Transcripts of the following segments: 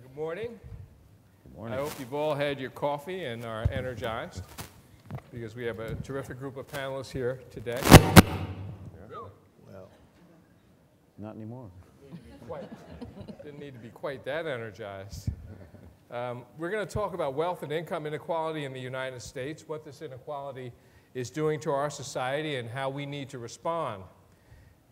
Good morning. Good morning. I hope you've all had your coffee and are energized because we have a terrific group of panelists here today. Really? Well, not anymore. Didn't need to be quite that energized. We're going to talk about wealth and income inequality in the United States, what this inequality is doing to our society, and how we need to respond.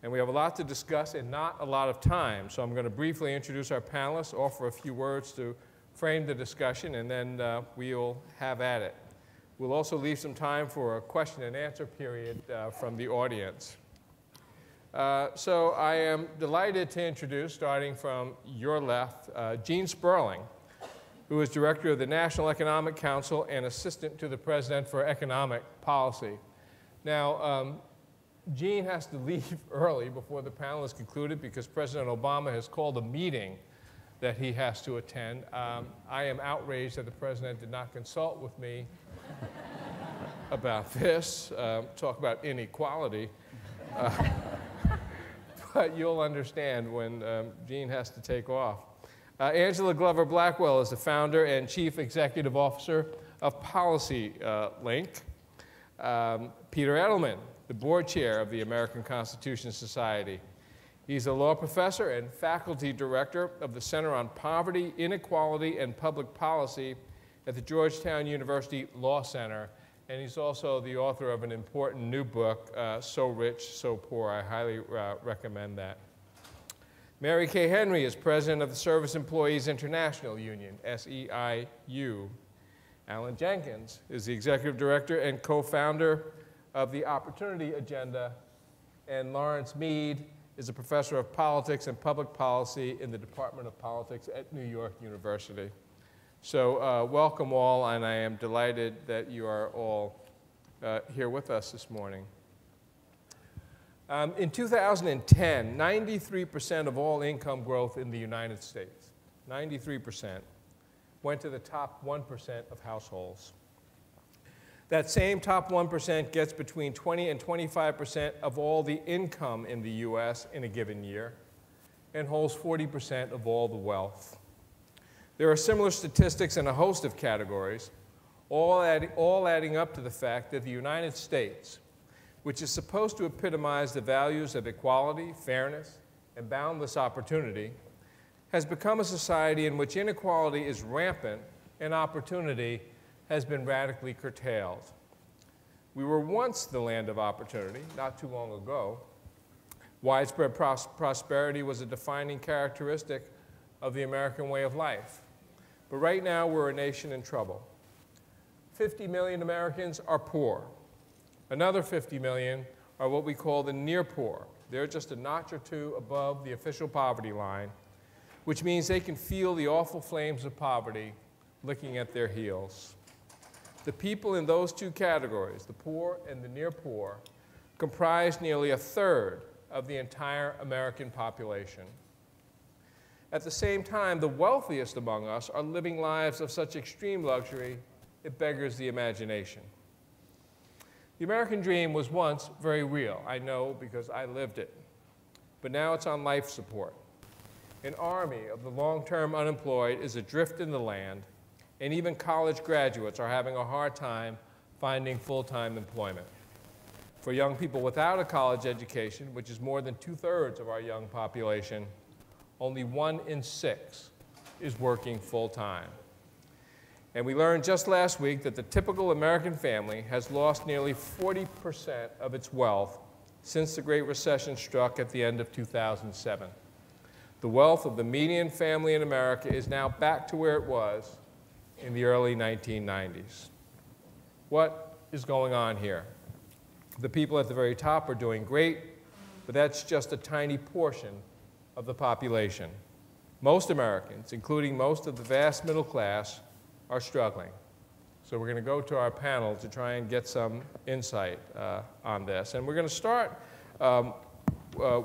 And we have a lot to discuss and not a lot of time, so I'm going to briefly introduce our panelists, offer a few words to frame the discussion, and then we'll have at it. We'll also leave some time for a question and answer period from the audience. So I am delighted to introduce, starting from your left, Gene Sperling, who is Director of the National Economic Council and Assistant to the President for Economic Policy. Now, Gene has to leave early before the panel is concluded because President Obama has called a meeting that he has to attend. I am outraged that the President did not consult with me about this, talk about inequality. But you'll understand when Gene has to take off. Angela Glover Blackwell is the founder and chief executive officer of Policy Link. Peter Edelman, the board chair of the American Constitution Society. He's a law professor and faculty director of the Center on Poverty, Inequality, and Public Policy at the Georgetown University Law Center. And he's also the author of an important new book, So Rich, So Poor. I highly recommend that. Mary Kay Henry is president of the Service Employees International Union, SEIU. Alan Jenkins is the executive director and co-founder of the Opportunity Agenda, and Lawrence Mead is a professor of politics and public policy in the Department of Politics at New York University. So welcome all, and I am delighted that you are all here with us this morning. In 2010, 93% of all income growth in the United States, 93%, went to the top 1% of households. That same top 1% gets between 20 and 25% of all the income in the US in a given year and holds 40% of all the wealth. There are similar statistics in a host of categories, all adding up to the fact that the United States, which is supposed to epitomize the values of equality, fairness, and boundless opportunity, has become a society in which inequality is rampant and opportunity has been radically curtailed. We were once the land of opportunity, not too long ago. Widespread prosperity was a defining characteristic of the American way of life. But right now, we're a nation in trouble. 50 million Americans are poor. Another 50 million are what we call the near poor. They're just a notch or two above the official poverty line, which means they can feel the awful flames of poverty licking at their heels. The people in those two categories, the poor and the near poor, comprise nearly a third of the entire American population. At the same time, the wealthiest among us are living lives of such extreme luxury, it beggars the imagination. The American dream was once very real. I know because I lived it. But now it's on life support. An army of the long-term unemployed is adrift in the land, and even college graduates are having a hard time finding full-time employment. For young people without a college education, which is more than 2/3 of our young population, only 1 in 6 is working full-time. And we learned just last week that the typical American family has lost nearly 40% of its wealth since the Great Recession struck at the end of 2007. The wealth of the median family in America is now back to where it was in the early 1990s. What is going on here? The people at the very top are doing great, but that's just a tiny portion of the population. Most Americans, including most of the vast middle class, are struggling. So we're going to go to our panel to try and get some insight on this. And we're going to start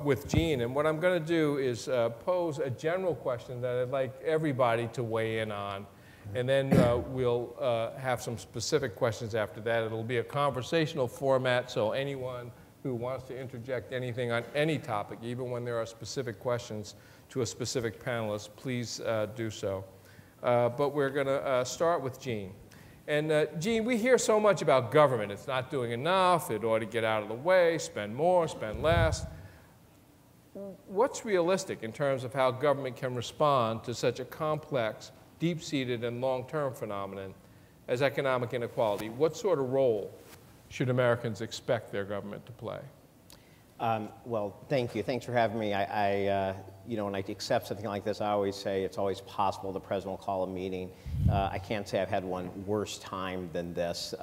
with Gene. And what I'm going to do is pose a general question that I'd like everybody to weigh in on. And then we'll have some specific questions after that. It'll be a conversational format, so anyone who wants to interject anything on any topic, even when there are specific questions to a specific panelist, please do so. but we're going to start with Jean. And Jean, we hear so much about government. It's not doing enough. It ought to get out of the way, spend more, spend less. What's realistic in terms of how government can respond to such a complex, deep-seated, and long-term phenomenon as economic inequality? What sort of role should Americans expect their government to play? Well, thank you. Thanks for having me. You know, when I accept something like this, I always say it's always possible the president will call a meeting. I can't say I've had one worse time than this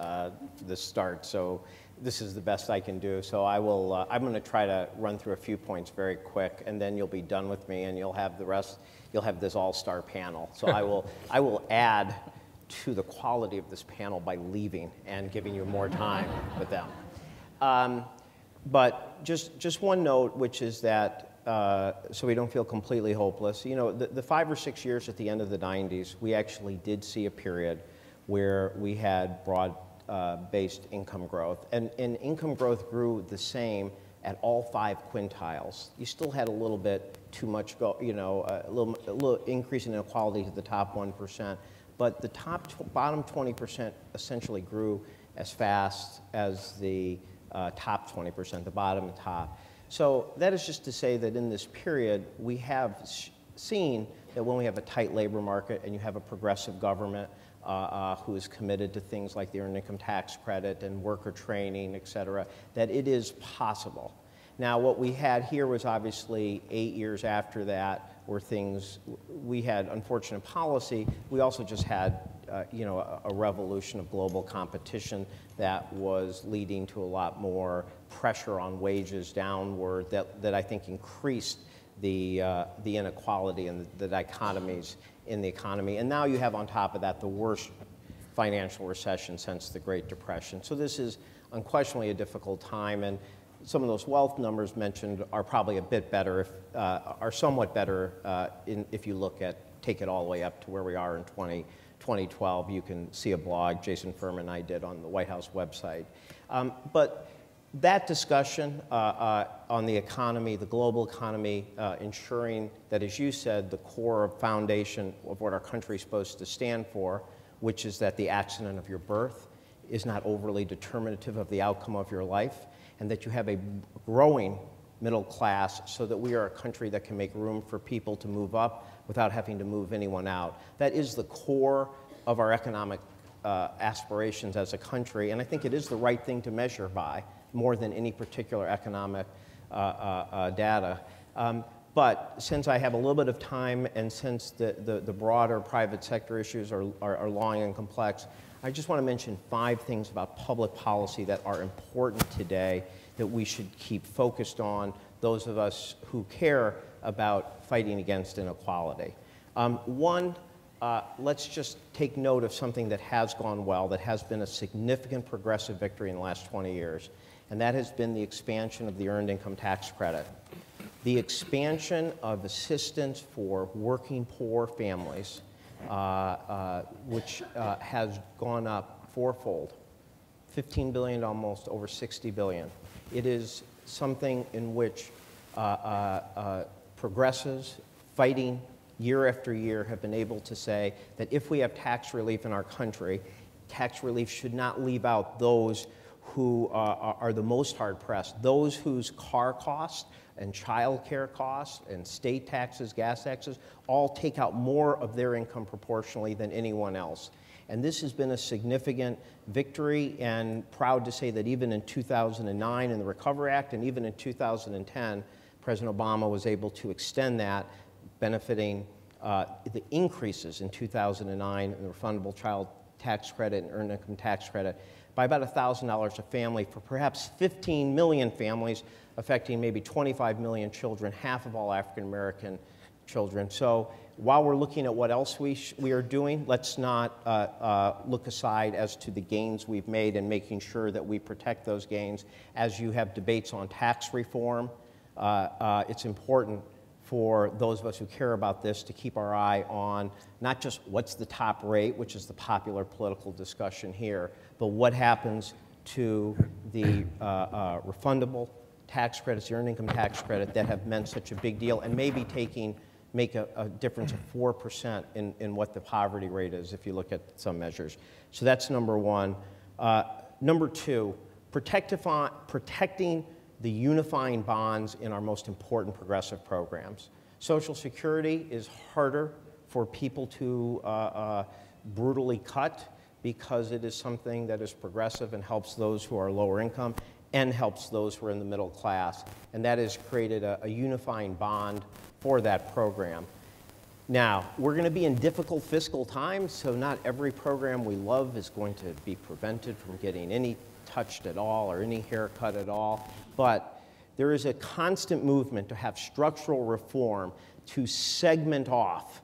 start. So this is the best I can do. So I'm going to try to run through a few points very quick, and then you'll be done with me, and you'll have the rest. You'll have this all-star panel. So I will add to the quality of this panel by leaving and giving you more time with them. But just one note, which is that, so we don't feel completely hopeless, you know, the 5 or 6 years at the end of the 90s, we actually did see a period where we had broad-based income growth. And income growth grew the same at all 5 quintiles. You still had a little bit too much, you know, a little increase in inequality to the top 1%. But the bottom 20% essentially grew as fast as the top 20%, the bottom and top. So that is just to say that in this period, we have seen that when we have a tight labor market and you have a progressive government who is committed to things like the earned income tax credit and worker training, et cetera, that it is possible. Now, what we had here was obviously 8 years after that, where we had unfortunate policy. We also just had, you know, a revolution of global competition that was leading to a lot more pressure on wages downward that I think increased the inequality and the dichotomies in the economy. And now you have on top of that the worst financial recession since the Great Depression. So this is unquestionably a difficult time, and some of those wealth numbers mentioned are probably a bit better, are somewhat better if you take it all the way up to where we are in 2012. You can see a blog Jason Furman and I did on the White House website. But that discussion on the economy, the global economy, ensuring that, as you said, the core foundation of what our country is supposed to stand for, which is that the accident of your birth is not overly determinative of the outcome of your life, and that you have a growing middle class so that we are a country that can make room for people to move up without having to move anyone out. That is the core of our economic aspirations as a country, and I think it is the right thing to measure by more than any particular economic data. But since I have a little bit of time and since the broader private sector issues are long and complex, I just want to mention 5 things about public policy that are important today that we should keep focused on, those of us who care about fighting against inequality. One, let's just take note of something that has gone well, that has been a significant progressive victory in the last 20 years, and that has been the expansion of the earned income tax credit. The expansion of assistance for working poor families, which has gone up 4-fold, $15 billion almost over $60 billion. It is something in which progressives fighting year after year have been able to say that if we have tax relief in our country, tax relief should not leave out those who are the most hard-pressed, those whose car costs and child care costs and state taxes, gas taxes, all take out more of their income proportionally than anyone else. And this has been a significant victory, and proud to say that even in 2009 in the Recovery Act and even in 2010, President Obama was able to extend that, benefiting the increases in 2009 in the refundable child tax credit and earned income tax credit by about $1,000 a family for perhaps 15 million families, affecting maybe 25 million children, half of all African American children. So while we're looking at what else we are doing, let's not look aside as to the gains we've made and making sure that we protect those gains. As you have debates on tax reform, it's important for those of us who care about this to keep our eye on not just what's the top rate, which is the popular political discussion here, but what happens to the refundable tax credits, the earned income tax credit that have meant such a big deal, and maybe taking make a difference of 4% in what the poverty rate is if you look at some measures. So that's number one. Number two, protecting the unifying bonds in our most important progressive programs. Social Security is harder for people to brutally cut because it is something that is progressive and helps those who are lower income and helps those who are in the middle class. And that has created a unifying bond for that program. Now, we're going to be in difficult fiscal times, so not every program we love is going to be prevented from getting any touched at all or any haircut at all. But there is a constant movement to have structural reform to segment off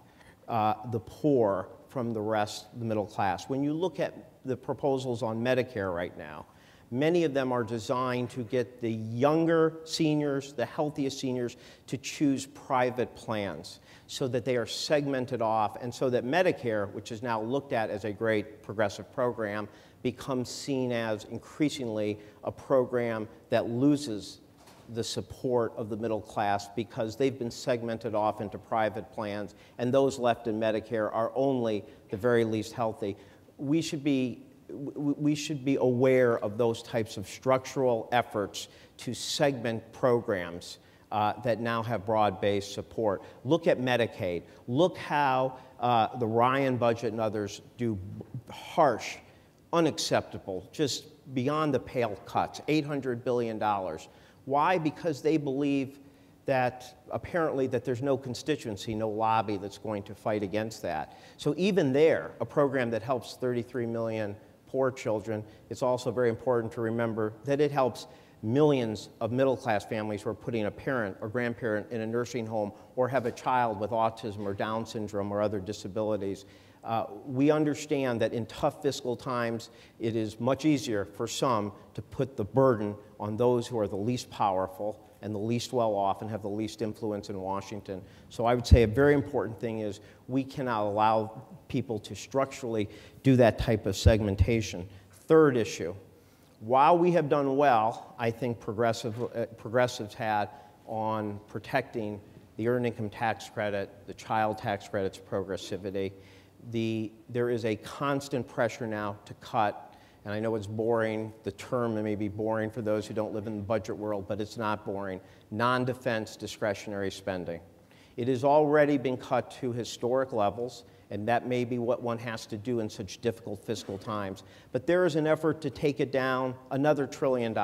the poor from the rest of the middle class. When you look at the proposals on Medicare right now, many of them are designed to get the younger seniors, the healthiest seniors, to choose private plans so that they are segmented off and so that Medicare, which is now looked at as a great progressive program, becomes seen as increasingly a program that loses the support of the middle class because they've been segmented off into private plans, and those left in Medicare are only the very least healthy. We should be aware of those types of structural efforts to segment programs that now have broad-based support. Look at Medicaid. Look how the Ryan budget and others do harsh, unacceptable, just beyond the pale cuts, $800 billion. Why? Because they believe that apparently that there's no constituency, no lobby that's going to fight against that. So even there, a program that helps 33 million poor children, it's also very important to remember that it helps millions of middle-class families who are putting a parent or grandparent in a nursing home or have a child with autism or Down syndrome or other disabilities. We understand that in tough fiscal times, it is much easier for some to put the burden on those who are the least powerful and the least well-off and have the least influence in Washington. So I would say a very important thing is we cannot allow people to structurally do that type of segmentation. Third issue, while we have done well, I think progressives had on protecting the earned income tax credit, the child tax credit's progressivity, there is a constant pressure now to cut, and I know it's boring, the term may be boring for those who don't live in the budget world, but it's not boring, non-defense discretionary spending. It has already been cut to historic levels, and that may be what one has to do in such difficult fiscal times. But there is an effort to take it down another $1 trillion.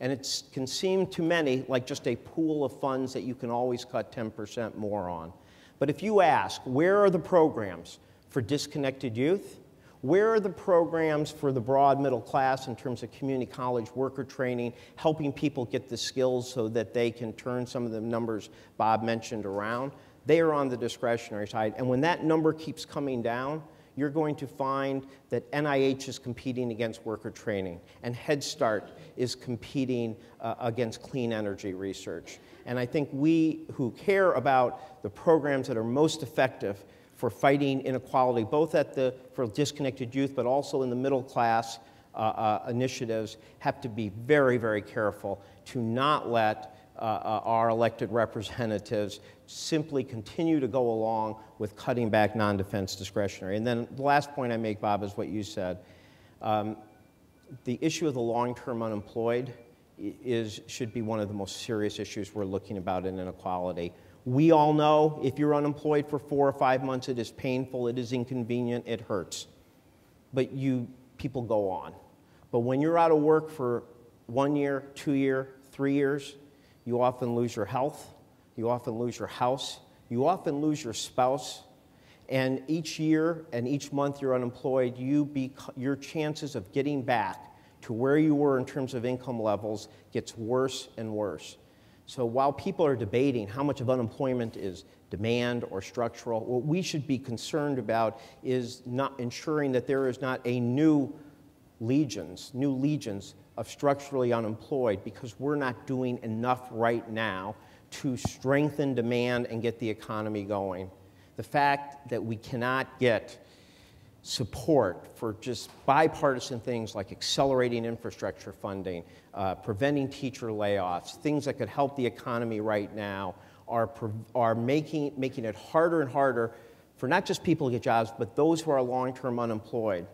And it can seem to many like just a pool of funds that you can always cut 10% more on. But if you ask, where are the programs for disconnected youth? Where are the programs for the broad middle class in terms of community college worker training, helping people get the skills so that they can turn some of the numbers Bob mentioned around? They are on the discretionary side. And when that number keeps coming down, you're going to find that NIH is competing against worker training, and Head Start is competing against clean energy research. And I think we who care about the programs that are most effective for fighting inequality, both for disconnected youth, but also in the middle class initiatives, have to be very, very careful to not let our elected representatives simply continue to go along with cutting back non-defense discretionary. And then the last point I make, Bob, is what you said. The issue of the long-term unemployed should be one of the most serious issues we're looking about in inequality. We all know if you're unemployed for 4 or 5 months, it is painful, it is inconvenient, it hurts. But people go on. But when you're out of work for 1 year, 2 years, 3 years, you often lose your health, you often lose your house, you often lose your spouse, and each year and each month you're unemployed, your chances of getting back to where you were in terms of income levels gets worse and worse. So while people are debating how much of unemployment is demand or structural, what we should be concerned about is not ensuring that there is not a new legions of structurally unemployed, because we're not doing enough right now to strengthen demand and get the economy going. The fact that we cannot get support for just bipartisan things like accelerating infrastructure funding, preventing teacher layoffs, things that could help the economy right now, are making it harder and harder for not just people to get jobs, but those who are long-term unemployed.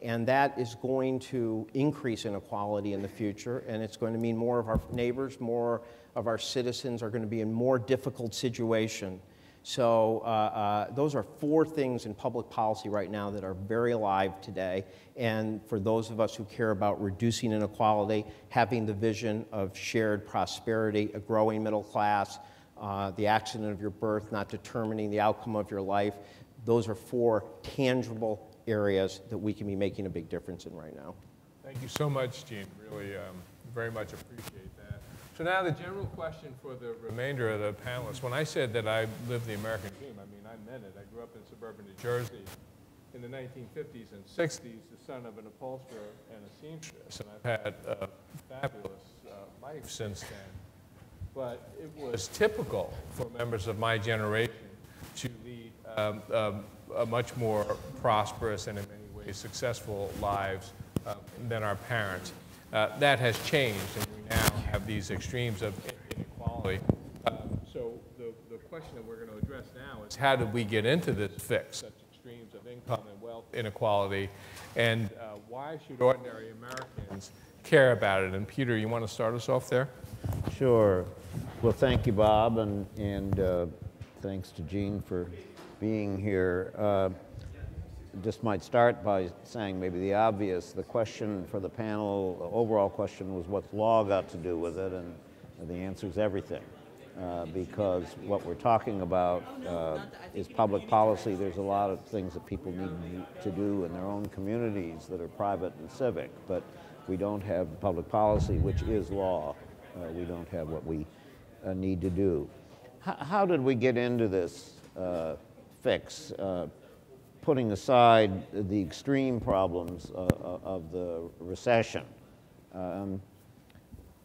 And that is going to increase inequality in the future, and it's going to mean more of our neighbors, more of our citizens are going to be in more difficult situation. So those are 4 things in public policy right now that are very alive today. And for those of us who care about reducing inequality, having the vision of shared prosperity, a growing middle class, the accident of your birth not determining the outcome of your life, those are 4 tangible areas that we can be making a big difference in right now. Thank you so much, Gene. Really very much appreciate that. So now the general question for the remainder of the panelists. When I said that I lived the American dream, I mean, I meant it. I grew up in suburban New Jersey in the 1950s and 60s, the son of an upholsterer and a seamstress. And I've had a fabulous life since then. But it was typical for members of my generation to lead a much more prosperous and in many ways successful lives than our parents. That has changed, and we now have these extremes of inequality. So the question that we're going to address now is how did we get into this fix, such extremes of income and wealth inequality, and why should ordinary Americans care about it? And Peter, you want to start us off there? Sure. Well, thank you, Bob, and thanks to Gene for being here. Just might start by saying maybe the obvious. The question for the panel, the overall question was what's law got to do with it, and the answer is everything. Because what we're talking about is public policy. There's a lot of things that people need to do in their own communities that are private and civic, but we don't have public policy, which is law. We don't have what we need to do. How did we get into this fix? Putting aside the extreme problems of the recession.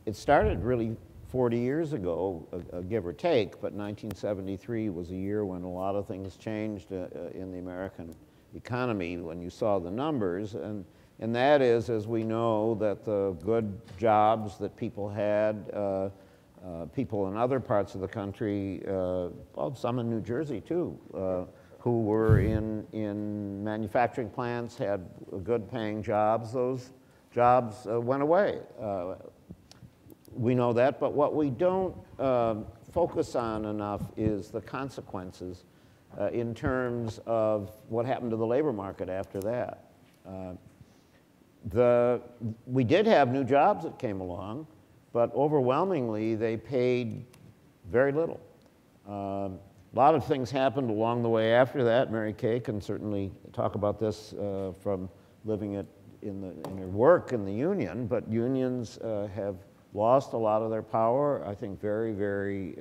It started really 40 years ago, give or take, but 1973 was a year when a lot of things changed in the American economy when you saw the numbers. And that is, as we know, that the good jobs that people had, people in other parts of the country, well, some in New Jersey too, who were in manufacturing plants, had good paying jobs, those jobs went away. We know that, but what we don't focus on enough is the consequences in terms of what happened to the labor market after that. We did have new jobs that came along, but overwhelmingly they paid very little. A lot of things happened along the way after that. Mary Kay can certainly talk about this from living it in her work in the union, but unions have lost a lot of their power, I think very, very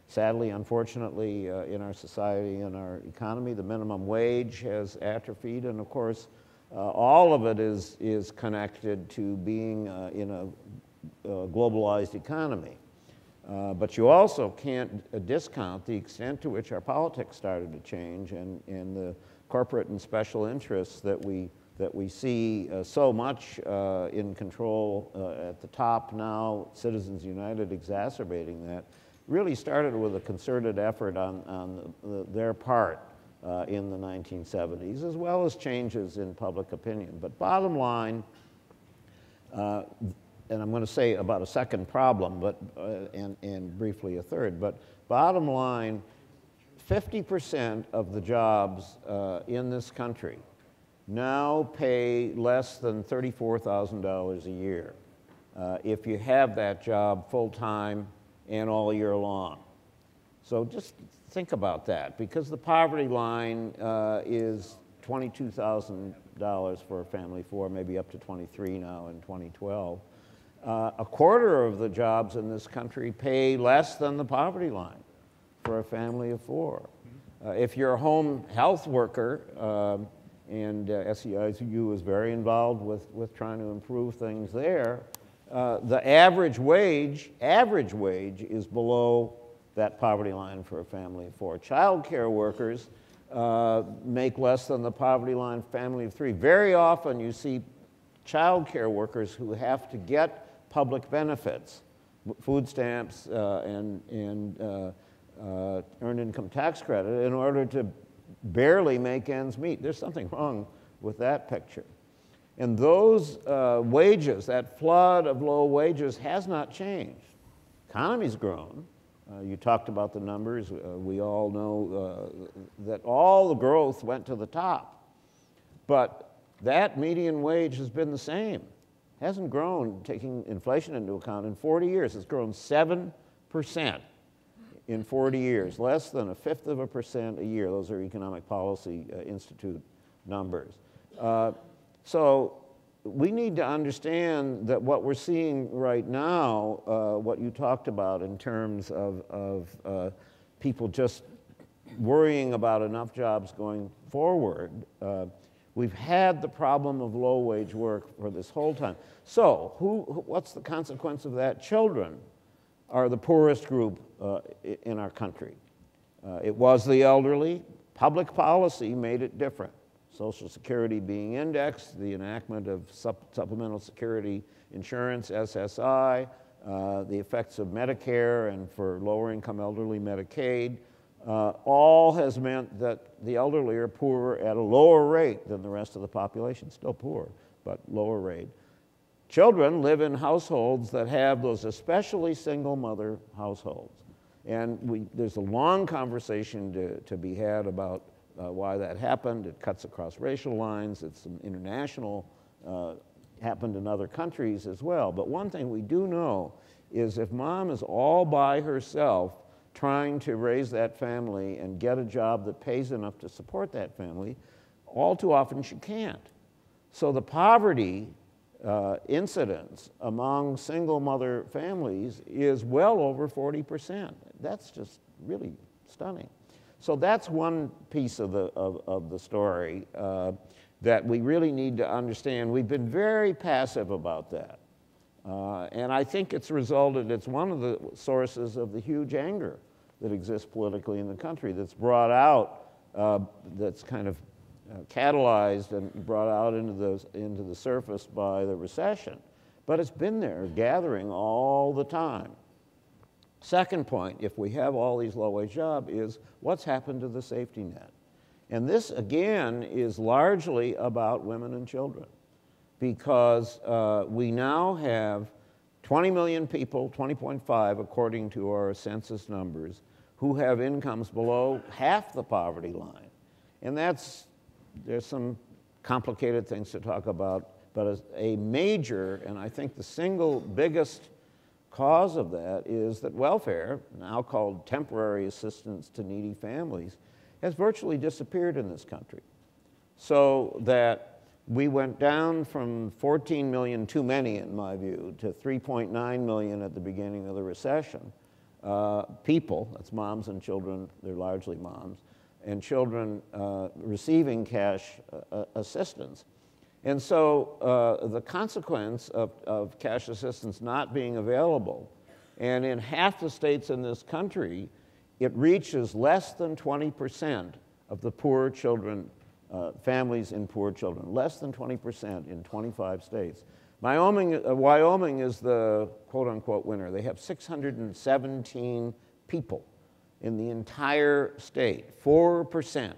sadly, unfortunately, in our society and our economy. The minimum wage has atrophied, and of course, all of it is connected to being in a globalized economy. But you also can't discount the extent to which our politics started to change and the corporate and special interests that we see so much in control at the top now, Citizens United exacerbating that, really started with a concerted effort on their part in the 1970s, as well as changes in public opinion. But bottom line, and I'm going to say about a second problem, but and briefly a third. But bottom line, 50% of the jobs in this country now pay less than $34,000 a year if you have that job full time and all year long. So just think about that, because the poverty line is $22,000 for a family of 4, maybe up to 23 now in 2012. A quarter of the jobs in this country pay less than the poverty line for a family of 4. If you're a home health worker, and SEIU is very involved with trying to improve things there, the average wage is below that poverty line for a family of 4. Child care workers make less than the poverty line family of 3. Very often you see child care workers who have to get public benefits, food stamps and earned income tax credit in order to barely make ends meet. There's something wrong with that picture. And those wages, that flood of low wages has not changed. Economy's grown. You talked about the numbers. We all know that all the growth went to the top. But that median wage has been the same. Hasn't grown, taking inflation into account, in 40 years. It's grown 7% in 40 years, less than 1/5% a year. Those are Economic Policy Institute numbers. So we need to understand that what we're seeing right now, what you talked about in terms of people just worrying about enough jobs going forward, we've had the problem of low-wage work for this whole time. So what's the consequence of that? Children are the poorest group in our country. It was the elderly. Public policy made it different. Social Security being indexed, the enactment of supplemental security insurance, SSI, the effects of Medicare and for lower income elderly Medicaid, all has meant that the elderly are poorer at a lower rate than the rest of the population. Still poor, but lower rate. Children live in households that have those, especially single mother households. And there's a long conversation to be had about why that happened. It cuts across racial lines. It's an international, happened in other countries as well. But one thing we do know is if mom is all by herself trying to raise that family and get a job that pays enough to support that family, all too often she can't. So the poverty incidence among single mother families is well over 40%. That's just really stunning. So that's one piece of the story that we really need to understand. We've been very passive about that. And I think it's one of the sources of the huge anger that exists politically in the country that's brought out, that's kind of catalyzed and brought out into the surface by the recession. But it's been there, gathering all the time. Second point, if we have all these low-wage jobs, is what's happened to the safety net? And this, again, is largely about women and children, because we now have 20 million people, 20.5 according to our census numbers, who have incomes below half the poverty line. And there's some complicated things to talk about, but as a major, and I think the single biggest cause of that is that welfare, now called temporary assistance to needy families, has virtually disappeared in this country. So that we went down from 14 million, too many in my view, to 3.9 million at the beginning of the recession. People, that's moms and children, they're largely moms, and children receiving cash assistance. And so the consequence of cash assistance not being available, and in half the states in this country, it reaches less than 20% of the poor children, families in poor children, less than 20% in 25 states. Wyoming is the quote-unquote winner. They have 617 people in the entire state, 4%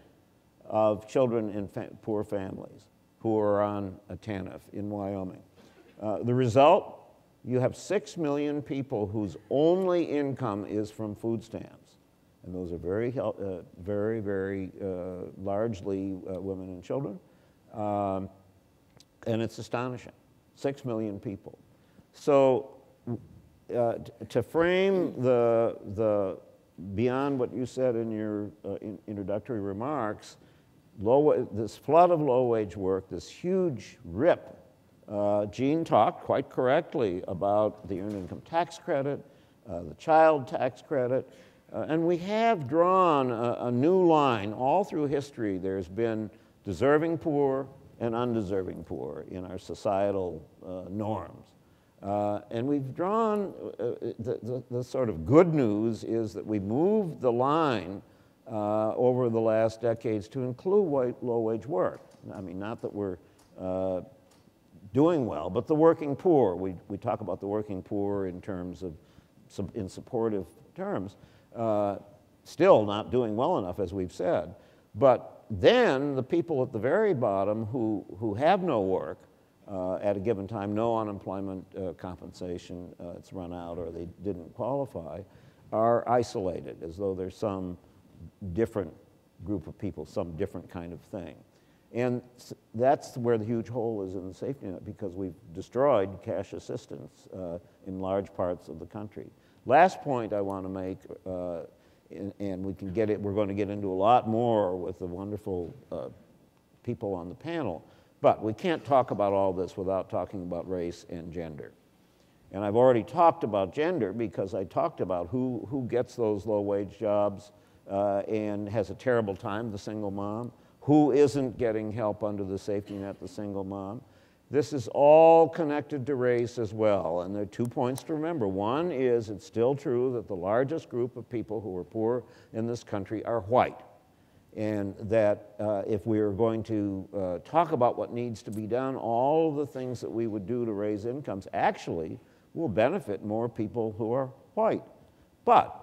of children in poor families who are on a TANF in Wyoming. The result, you have 6 million people whose only income is from food stamps. And those are very largely women and children. And it's astonishing, 6 million people. So to frame the beyond what you said in your introductory remarks, this flood of low-wage work, this huge rip. Gene talked quite correctly about the earned income tax credit, the child tax credit, and we have drawn a new line. All through history, there's been deserving poor and undeserving poor in our societal norms. And we've drawn, the sort of good news is that we've moved the line over the last decades to include low-wage work. I mean, not that we're doing well, but the working poor. We talk about the working poor in terms of, in supportive terms. still not doing well enough, as we've said. But then the people at the very bottom who have no work at a given time, no unemployment compensation, it's run out or they didn't qualify, are isolated as though there's some different group of people, some different kind of thing. And that's where the huge hole is in the safety net, because we've destroyed cash assistance in large parts of the country. Last point I want to make, and we can get it, we're going to get into a lot more with the wonderful people on the panel, but we can't talk about all this without talking about race and gender. And I've already talked about gender because I talked about who gets those low-wage jobs and has a terrible time, the single mom, who isn't getting help under the safety net, the single mom. This is all connected to race as well, and there are 2 points to remember. One is it's still true that the largest group of people who are poor in this country are white, and that if we are going to talk about what needs to be done, all of the things that we would do to raise incomes actually will benefit more people who are white. But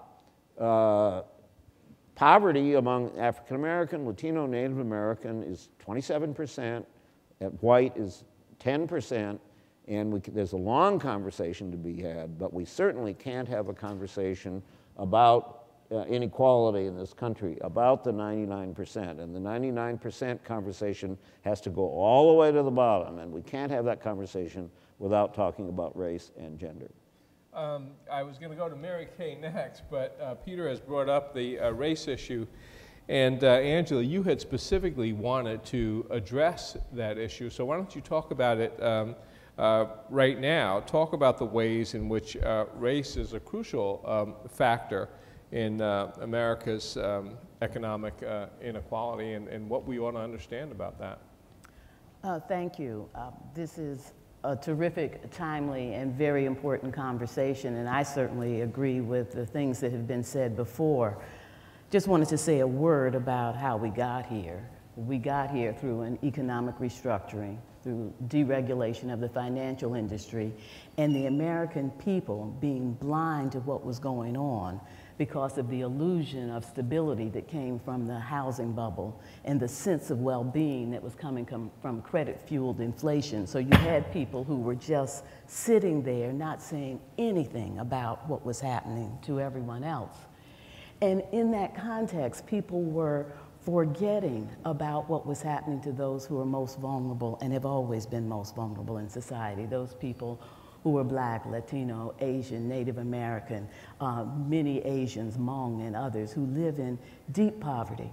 poverty among African American, Latino, Native American is 27%, white is 10%, and there's a long conversation to be had, but we certainly can't have a conversation about inequality in this country, about the 99%. And the 99% conversation has to go all the way to the bottom, and we can't have that conversation without talking about race and gender. I was going to go to Mary Kay next, but Peter has brought up the race issue. And Angela, you had specifically wanted to address that issue, so why don't you talk about it right now. Talk about the ways in which race is a crucial factor in America's economic inequality and what we ought to understand about that. Thank you. This is a terrific, timely, and very important conversation, and I certainly agree with the things that have been said before. Just wanted to say a word about how we got here. We got here through an economic restructuring, through deregulation of the financial industry, and the American people being blind to what was going on because of the illusion of stability that came from the housing bubble and the sense of well-being that was coming from credit-fueled inflation. So you had people who were just sitting there not saying anything about what was happening to everyone else. And in that context, people were forgetting about what was happening to those who are most vulnerable and have always been most vulnerable in society, those people who are Black, Latino, Asian, Native American, many Asians, Hmong, and others who live in deep poverty.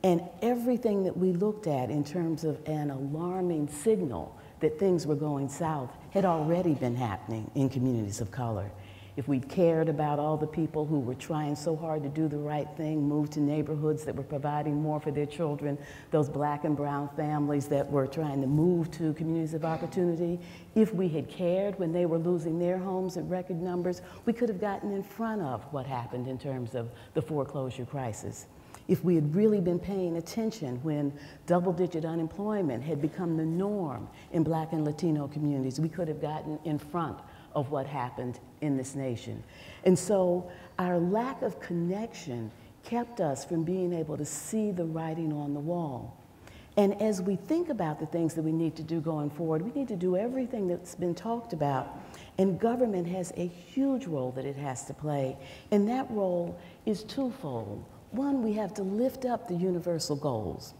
And everything that we looked at in terms of an alarming signal that things were going south had already been happening in communities of color. If we'd cared about all the people who were trying so hard to do the right thing, move to neighborhoods that were providing more for their children, those Black and brown families that were trying to move to communities of opportunity, if we had cared when they were losing their homes in record numbers, we could have gotten in front of what happened in terms of the foreclosure crisis. If we had really been paying attention when double-digit unemployment had become the norm in Black and Latino communities, we could have gotten in front of what happened in this nation. And so our lack of connection kept us from being able to see the writing on the wall. And as we think about the things that we need to do going forward, we need to do everything that's been talked about. And government has a huge role that it has to play. And that role is twofold. One, we have to lift up the universal goals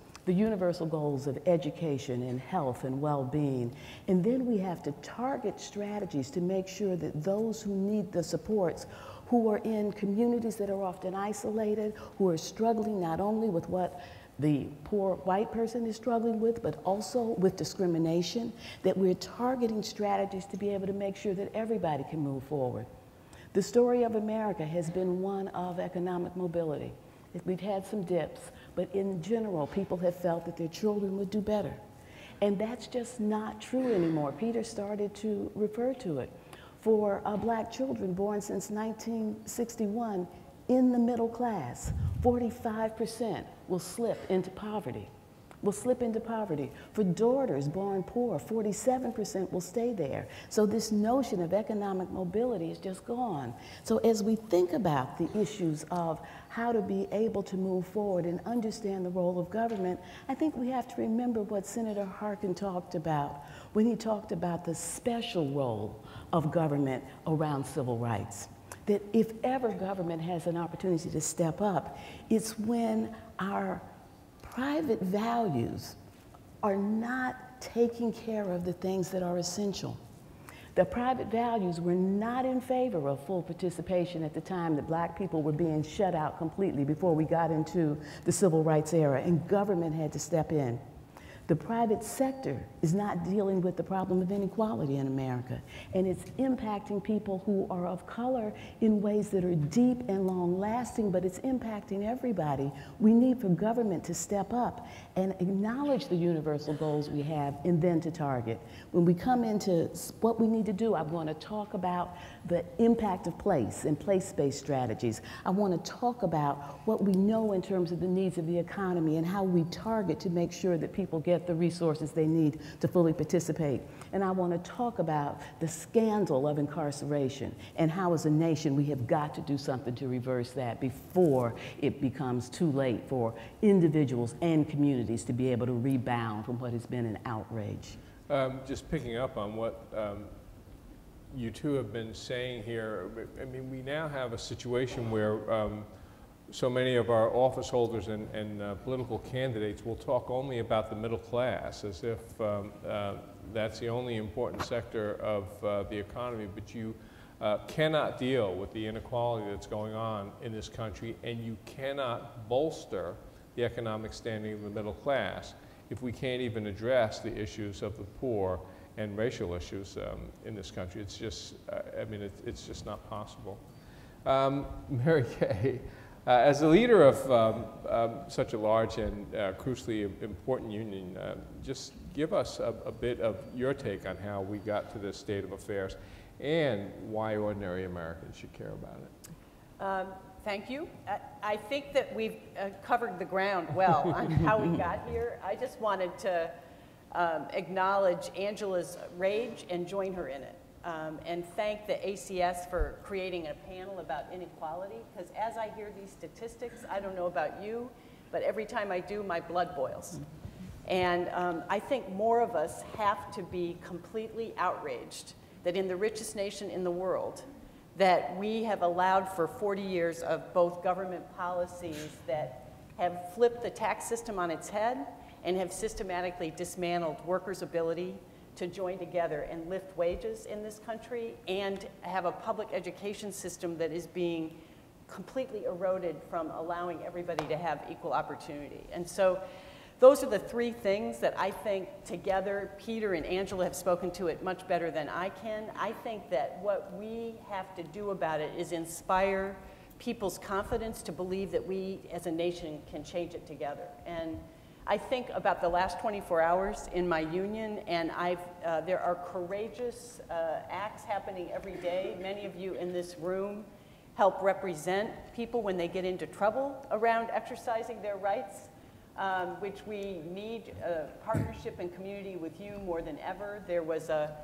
of education and health and well-being. And then we have to target strategies to make sure that those who need the supports, who are in communities that are often isolated, who are struggling not only with what the poor white person is struggling with, but also with discrimination, that we're targeting strategies to be able to make sure that everybody can move forward. The story of America has been one of economic mobility. We've had some dips, but in general, people have felt that their children would do better. And that's just not true anymore. Peter started to refer to it. For Black children born since 1961 in the middle class, 45% will slip into poverty. will slip into poverty. For daughters born poor, 47% will stay there. So this notion of economic mobility is just gone. So as we think about the issues of how to be able to move forward and understand the role of government, I think we have to remember what Senator Harkin talked about when he talked about the special role of government around civil rights. That if ever government has an opportunity to step up, it's when our private values are not taking care of the things that are essential. The private values were not in favor of full participation at the time that Black people were being shut out completely before we got into the civil rights era, and government had to step in. The private sector is not dealing with the problem of inequality in America, and it's impacting people who are of color in ways that are deep and long-lasting, but it's impacting everybody. We need for government to step up and acknowledge the universal goals we have and then to target. When we come into what we need to do, I'm going to talk about the impact of place and place-based strategies. I want to talk about what we know in terms of the needs of the economy and how we target to make sure that people get the resources they need to fully participate. And I want to talk about the scandal of incarceration and how as a nation we have got to do something to reverse that before it becomes too late for individuals and communities to be able to rebound from what has been an outrage. Just picking up on what you two have been saying here, I mean, we now have a situation where so many of our office holders and political candidates will talk only about the middle class as if that's the only important sector of the economy, but you cannot deal with the inequality that's going on in this country, and you cannot bolster the economic standing of the middle class if we can't even address the issues of the poor and racial issues in this country. It's just, I mean, it's just not possible. Mary Kay, as the leader of such a large and crucially important union, just give us a bit of your take on how we got to this state of affairs and why ordinary Americans should care about it. Thank you. I think that we've covered the ground well on how we got here. I just wanted to acknowledge Angela's rage and join her in it. And thank the ACS for creating a panel about inequality, because as I hear these statistics, I don't know about you, but every time I do, my blood boils. And I think more of us have to be completely outraged that in the richest nation in the world, that we have allowed for 40 years of both government policies that have flipped the tax system on its head and have systematically dismantled workers' ability to join together and lift wages in this country, and have a public education system that is being completely eroded from allowing everybody to have equal opportunity. And so those are the three things that I think together, Peter and Angela have spoken to it much better than I can. I think that what we have to do about it is inspire people's confidence to believe that we as a nation can change it together. And I think about the last 24 hours in my union, and there are courageous acts happening every day. Many of you in this room help represent people when they get into trouble around exercising their rights, which we need partnership and community with you more than ever. There was a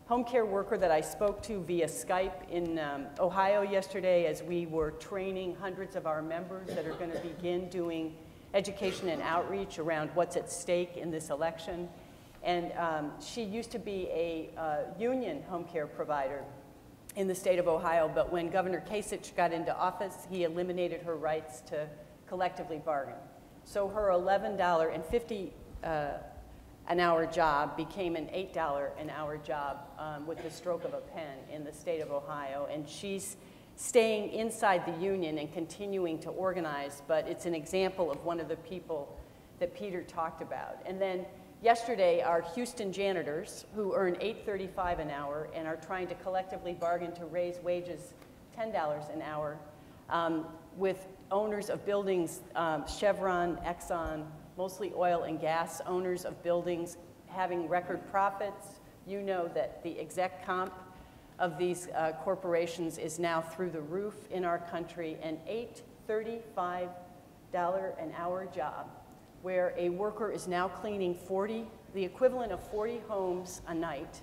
home care worker that I spoke to via Skype in Ohio yesterday as we were training hundreds of our members that are going to begin doing education and outreach around what's at stake in this election. And she used to be a union home care provider in the state of Ohio, but when Governor Kasich got into office, he eliminated her rights to collectively bargain. So her $11.50 an hour job became an $8 an hour job with the stroke of a pen in the state of Ohio. And she's staying inside the union and continuing to organize, but it's an example of one of the people that Peter talked about. And then yesterday, our Houston janitors, who earn $8.35 an hour and are trying to collectively bargain to raise wages $10 an hour, with owners of buildings, Chevron, Exxon, mostly oil and gas owners of buildings having record profits. You know that the exec comp of these corporations is now through the roof in our country. An $8.35 an hour job where a worker is now cleaning the equivalent of 40 homes a night,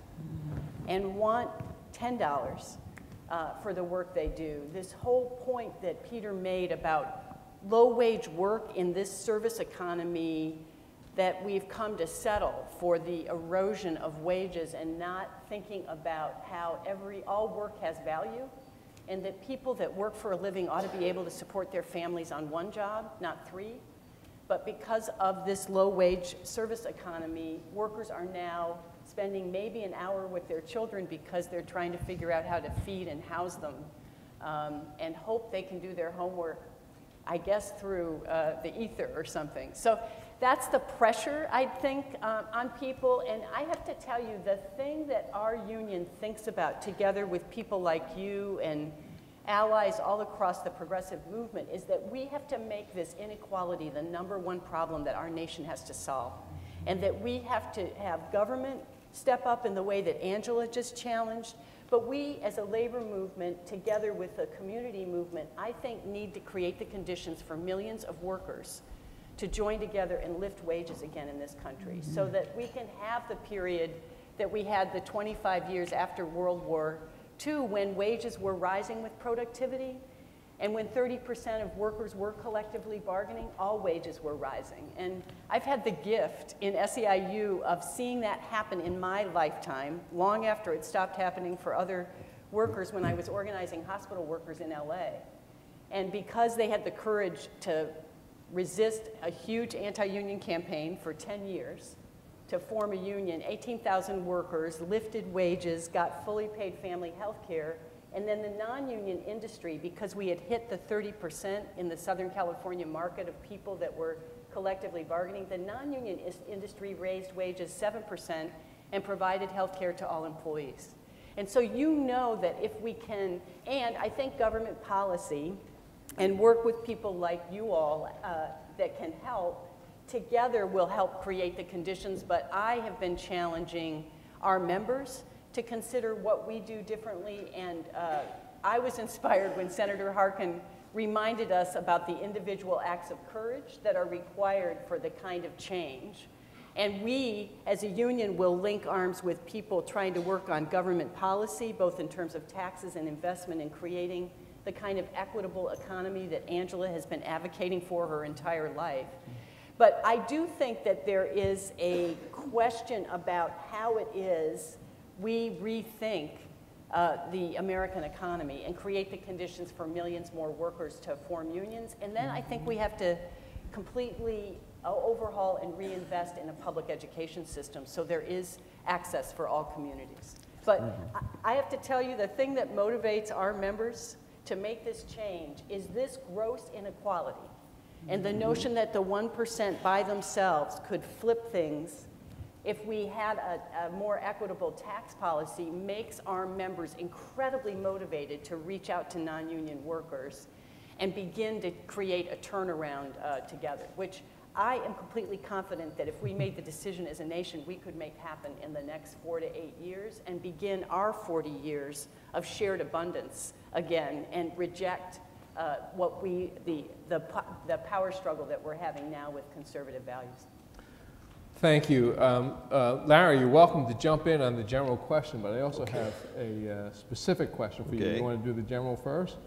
and want $10 for the work they do. This whole point that Peter made about low-wage work in this service economy, that we've come to settle for the erosion of wages and not thinking about how all work has value, and that people that work for a living ought to be able to support their families on one job, not 3. But because of this low-wage service economy, workers are now spending maybe an hour with their children because they're trying to figure out how to feed and house them, and hope they can do their homework, I guess, through the ether or something. So that's the pressure, I think, on people. And I have to tell you, the thing that our union thinks about, together with people like you and allies all across the progressive movement, is that we have to make this inequality the #1 problem that our nation has to solve. And that we have to have government step up in the way that Angela just challenged. But we, as a labor movement, together with the community movement, I think need to create the conditions for millions of workers to join together and lift wages again in this country, so that we can have the period that we had the 25 years after World War II, when wages were rising with productivity, and when 30% of workers were collectively bargaining, all wages were rising. And I've had the gift in SEIU of seeing that happen in my lifetime, long after it stopped happening for other workers when I was organizing hospital workers in LA. And because they had the courage to resist a huge anti-union campaign for 10 years, to form a union, 18,000 workers lifted wages, got fully paid family health care, and then the non-union industry, because we had hit the 30% in the Southern California market of people that were collectively bargaining, the non-union industry raised wages 7% and provided health care to all employees. And so you know that if we can, and I think government policy and work with people like you all that can help, together will help create the conditions. But I have been challenging our members to consider what we do differently. And I was inspired when Senator Harkin reminded us about the individual acts of courage that are required for the kind of change. And we, as a union, will link arms with people trying to work on government policy, both in terms of taxes and investment in creating the kind of equitable economy that Angela has been advocating for her entire life. But I do think that there is a question about how it is we rethink the American economy and create the conditions for millions more workers to form unions. And then I think we have to completely overhaul and reinvest in a public education system so there is access for all communities. But I have to tell you, the thing that motivates our members to make this change is this gross inequality. And the notion that the 1% by themselves could flip things if we had a more equitable tax policy makes our members incredibly motivated to reach out to non-union workers and begin to create a turnaround together, which I am completely confident that if we made the decision as a nation, we could make happen in the next 4 to 8 years and begin our 40 years of shared abundance again and reject the power struggle that we're having now with conservative values. Thank you. Larry, you're welcome to jump in on the general question, but I also have a specific question for you. You want to do the general first?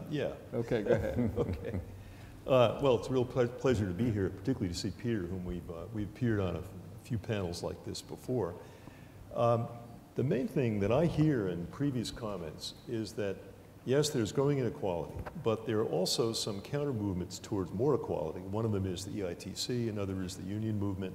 Yeah. Okay, go ahead. Okay. Well, it's a real pleasure to be here, particularly to see Peter, whom we've appeared on a few panels like this before. The main thing that I hear in previous comments is that, yes, there's growing inequality, but there are also some counter movements towards more equality. One of them is the EITC, another is the union movement.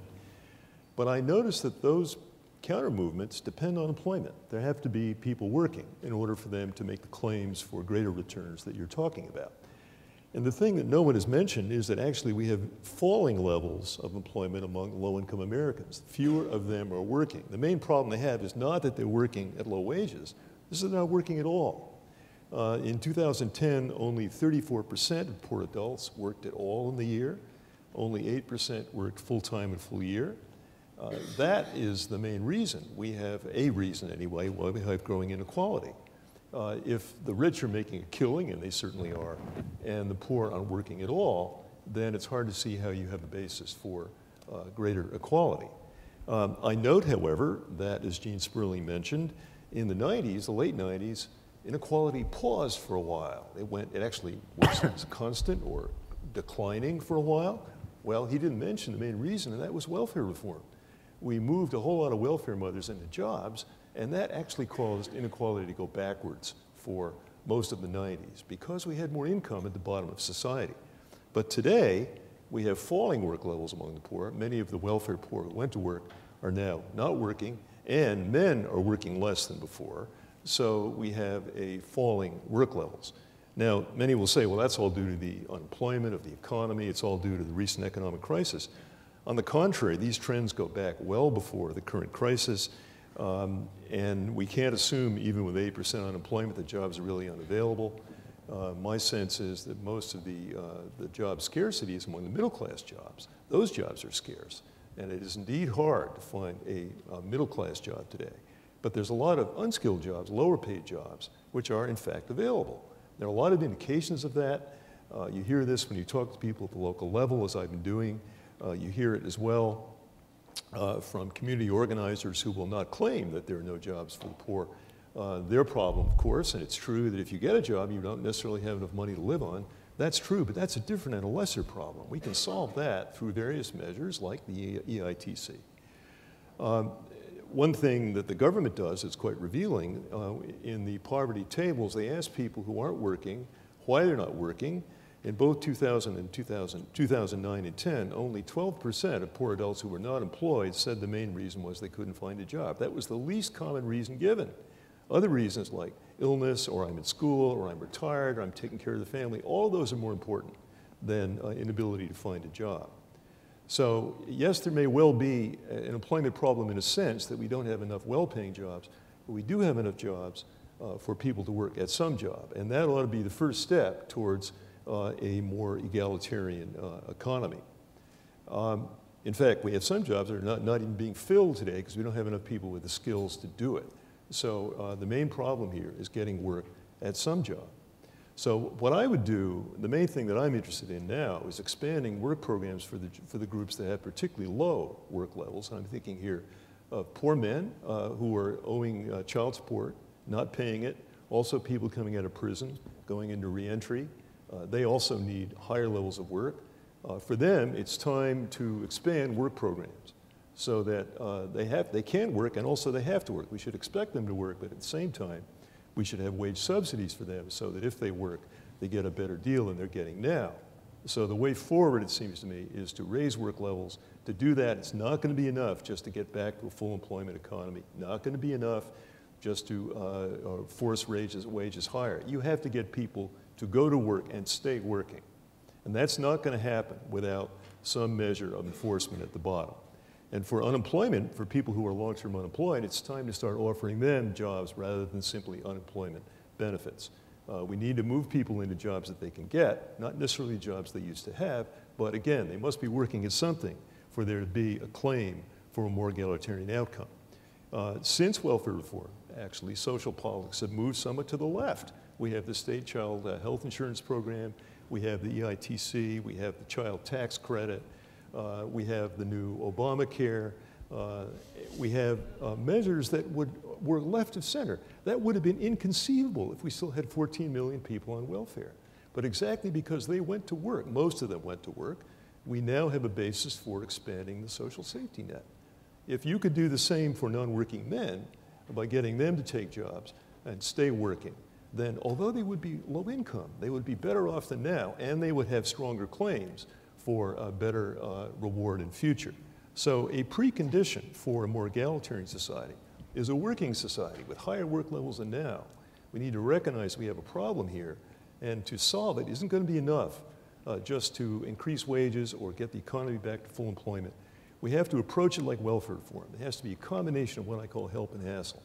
But I notice that those counter movements depend on employment. There have to be people working in order for them to make the claims for greater returns that you're talking about. And the thing that no one has mentioned is that actually we have falling levels of employment among low-income Americans. Fewer of them are working. The main problem they have is not that they're working at low wages, this is not working at all. In 2010, only 34% of poor adults worked at all in the year. Only 8% worked full-time and full year. That is the main reason. We have a reason, anyway, why we have growing inequality. If the rich are making a killing, and they certainly are, and the poor aren't working at all, then it's hard to see how you have a basis for greater equality. I note, however, that as Gene Sperling mentioned, in the 90s, the late 90s, inequality paused for a while. It actually was constant or declining for a while. Well, he didn't mention the main reason, and that was welfare reform. We moved a whole lot of welfare mothers into jobs, and that actually caused inequality to go backwards for most of the 90s because we had more income at the bottom of society. But today, we have falling work levels among the poor. Many of the welfare poor who went to work are now not working, and men are working less than before. So we have a falling work levels. Now, many will say, well, that's all due to the unemployment of the economy. It's all due to the recent economic crisis. On the contrary, these trends go back well before the current crisis. And we can't assume, even with 8% unemployment, that jobs are really unavailable. My sense is that most of the job scarcity is among the middle-class jobs. Those jobs are scarce. And it is indeed hard to find a middle-class job today. But there's a lot of unskilled jobs, lower-paid jobs, which are, in fact, available. There are a lot of indications of that. You hear this when you talk to people at the local level, as I've been doing. You hear it as well from community organizers who will not claim that there are no jobs for the poor. Their problem, of course, and it's true that if you get a job, you don't necessarily have enough money to live on. That's true, but that's a different and a lesser problem. We can solve that through various measures like the EITC. One thing that the government does that's quite revealing, in the poverty tables, they ask people who aren't working why they're not working. In both 2009 and 10, only 12% of poor adults who were not employed said the main reason was they couldn't find a job. That was the least common reason given. Other reasons like illness, or I'm in school, or I'm retired, or I'm taking care of the family, all of those are more important than inability to find a job. So yes, there may well be an employment problem in a sense that we don't have enough well-paying jobs, but we do have enough jobs for people to work at some job. And that ought to be the first step towards a more egalitarian economy. In fact, we have some jobs that are not even being filled today because we don't have enough people with the skills to do it. So the main problem here is getting work at some job. So what I would do, the main thing that I'm interested in now is expanding work programs for the groups that have particularly low work levels. And I'm thinking here of poor men who are owing child support, not paying it, also people coming out of prison, going into reentry. They also need higher levels of work. For them, it's time to expand work programs so that they can work and also they have to work. We should expect them to work, but at the same time, we should have wage subsidies for them so that if they work, they get a better deal than they're getting now. So the way forward, it seems to me, is to raise work levels. To do that, it's not going to be enough just to get back to a full employment economy. Not going to be enough just to force wages higher. You have to get people to go to work and stay working. And that's not going to happen without some measure of enforcement at the bottom. And for unemployment, for people who are long-term unemployed, it's time to start offering them jobs rather than simply unemployment benefits. We need to move people into jobs that they can get, not necessarily jobs they used to have, but again, they must be working at something for there to be a claim for a more egalitarian outcome. Since welfare reform, actually, social politics have moved somewhat to the left. We have the state child health insurance program, we have the EITC, we have the child tax credit, we have the new Obamacare. We have measures that were left of center. That would have been inconceivable if we still had 14 million people on welfare. But exactly because they went to work, most of them went to work, we now have a basis for expanding the social safety net. If you could do the same for non-working men by getting them to take jobs and stay working, then although they would be low income, they would be better off than now, and they would have stronger claims for a better reward in future. So a precondition for a more egalitarian society is a working society with higher work levels than now. We need to recognize we have a problem here, and to solve it isn't going to be enough just to increase wages or get the economy back to full employment. We have to approach it like welfare reform. It has to be a combination of what I call help and hassle.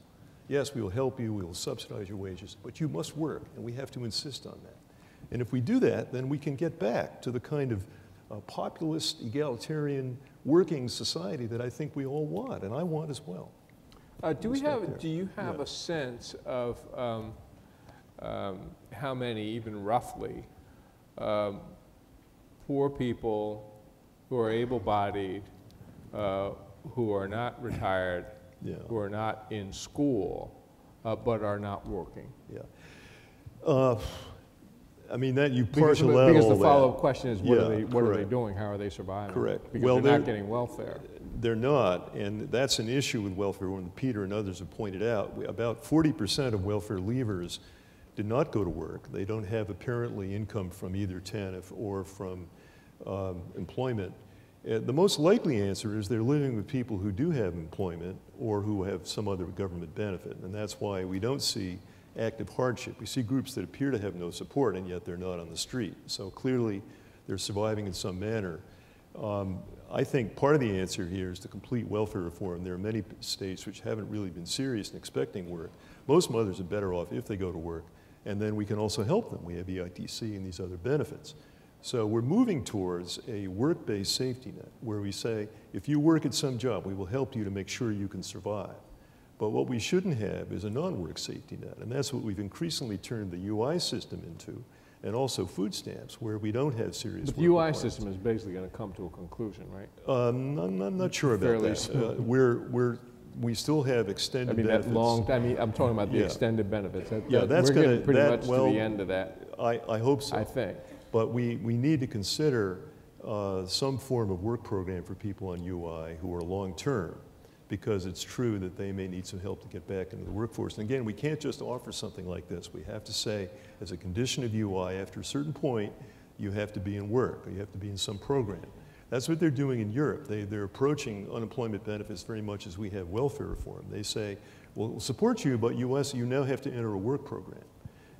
Yes, we will help you, we will subsidize your wages, but you must work, and we have to insist on that. And if we do that, then we can get back to the kind of populist, egalitarian, working society that I think we all want, and I want as well. Do you have a sense of how many, even roughly, poor people who are able-bodied, who are not retired, Yeah. who are not in school, but are not working. Yeah. I mean, that you Because parcel out the all follow-up that. question is, what are they correct. doing? How are they surviving? Correct. Because Well, they're not getting welfare. They're not, and that's an issue with welfare. When Peter and others have pointed out, about 40% of welfare leavers did not go to work. They don't have apparently income from either TANF or from employment. The most likely answer is they're living with people who do have employment or who have some other government benefit, and that's why we don't see active hardship. We see groups that appear to have no support, and yet they're not on the street. So clearly, they're surviving in some manner. I think part of the answer here is to complete welfare reform. There are many states which haven't really been serious in expecting work. Most mothers are better off if they go to work, and then we can also help them. We have EITC and these other benefits. So we're moving towards a work-based safety net where we say, if you work at some job, we will help you to make sure you can survive. But what we shouldn't have is a non-work safety net, and that's what we've increasingly turned the UI system into, and also food stamps, where we don't have serious But work the UI requirements. system is basically going to come to a conclusion, right? I'm not sure about Fairly that. soon. We still have extended I mean, benefits. that long, I'm talking about the Yeah. extended benefits. That's we're gonna- getting pretty that- much well, to the end of that, I hope so. I think. But we need to consider some form of work program for people on UI who are long-term, because it's true that they may need some help to get back into the workforce. And again, we can't just offer something like this. We have to say, as a condition of UI, after a certain point, you have to be in work, or you have to be in some program. That's what they're doing in Europe. They're approaching unemployment benefits very much as we have welfare reform. They say, well, we'll support you, but US, you now have to enter a work program.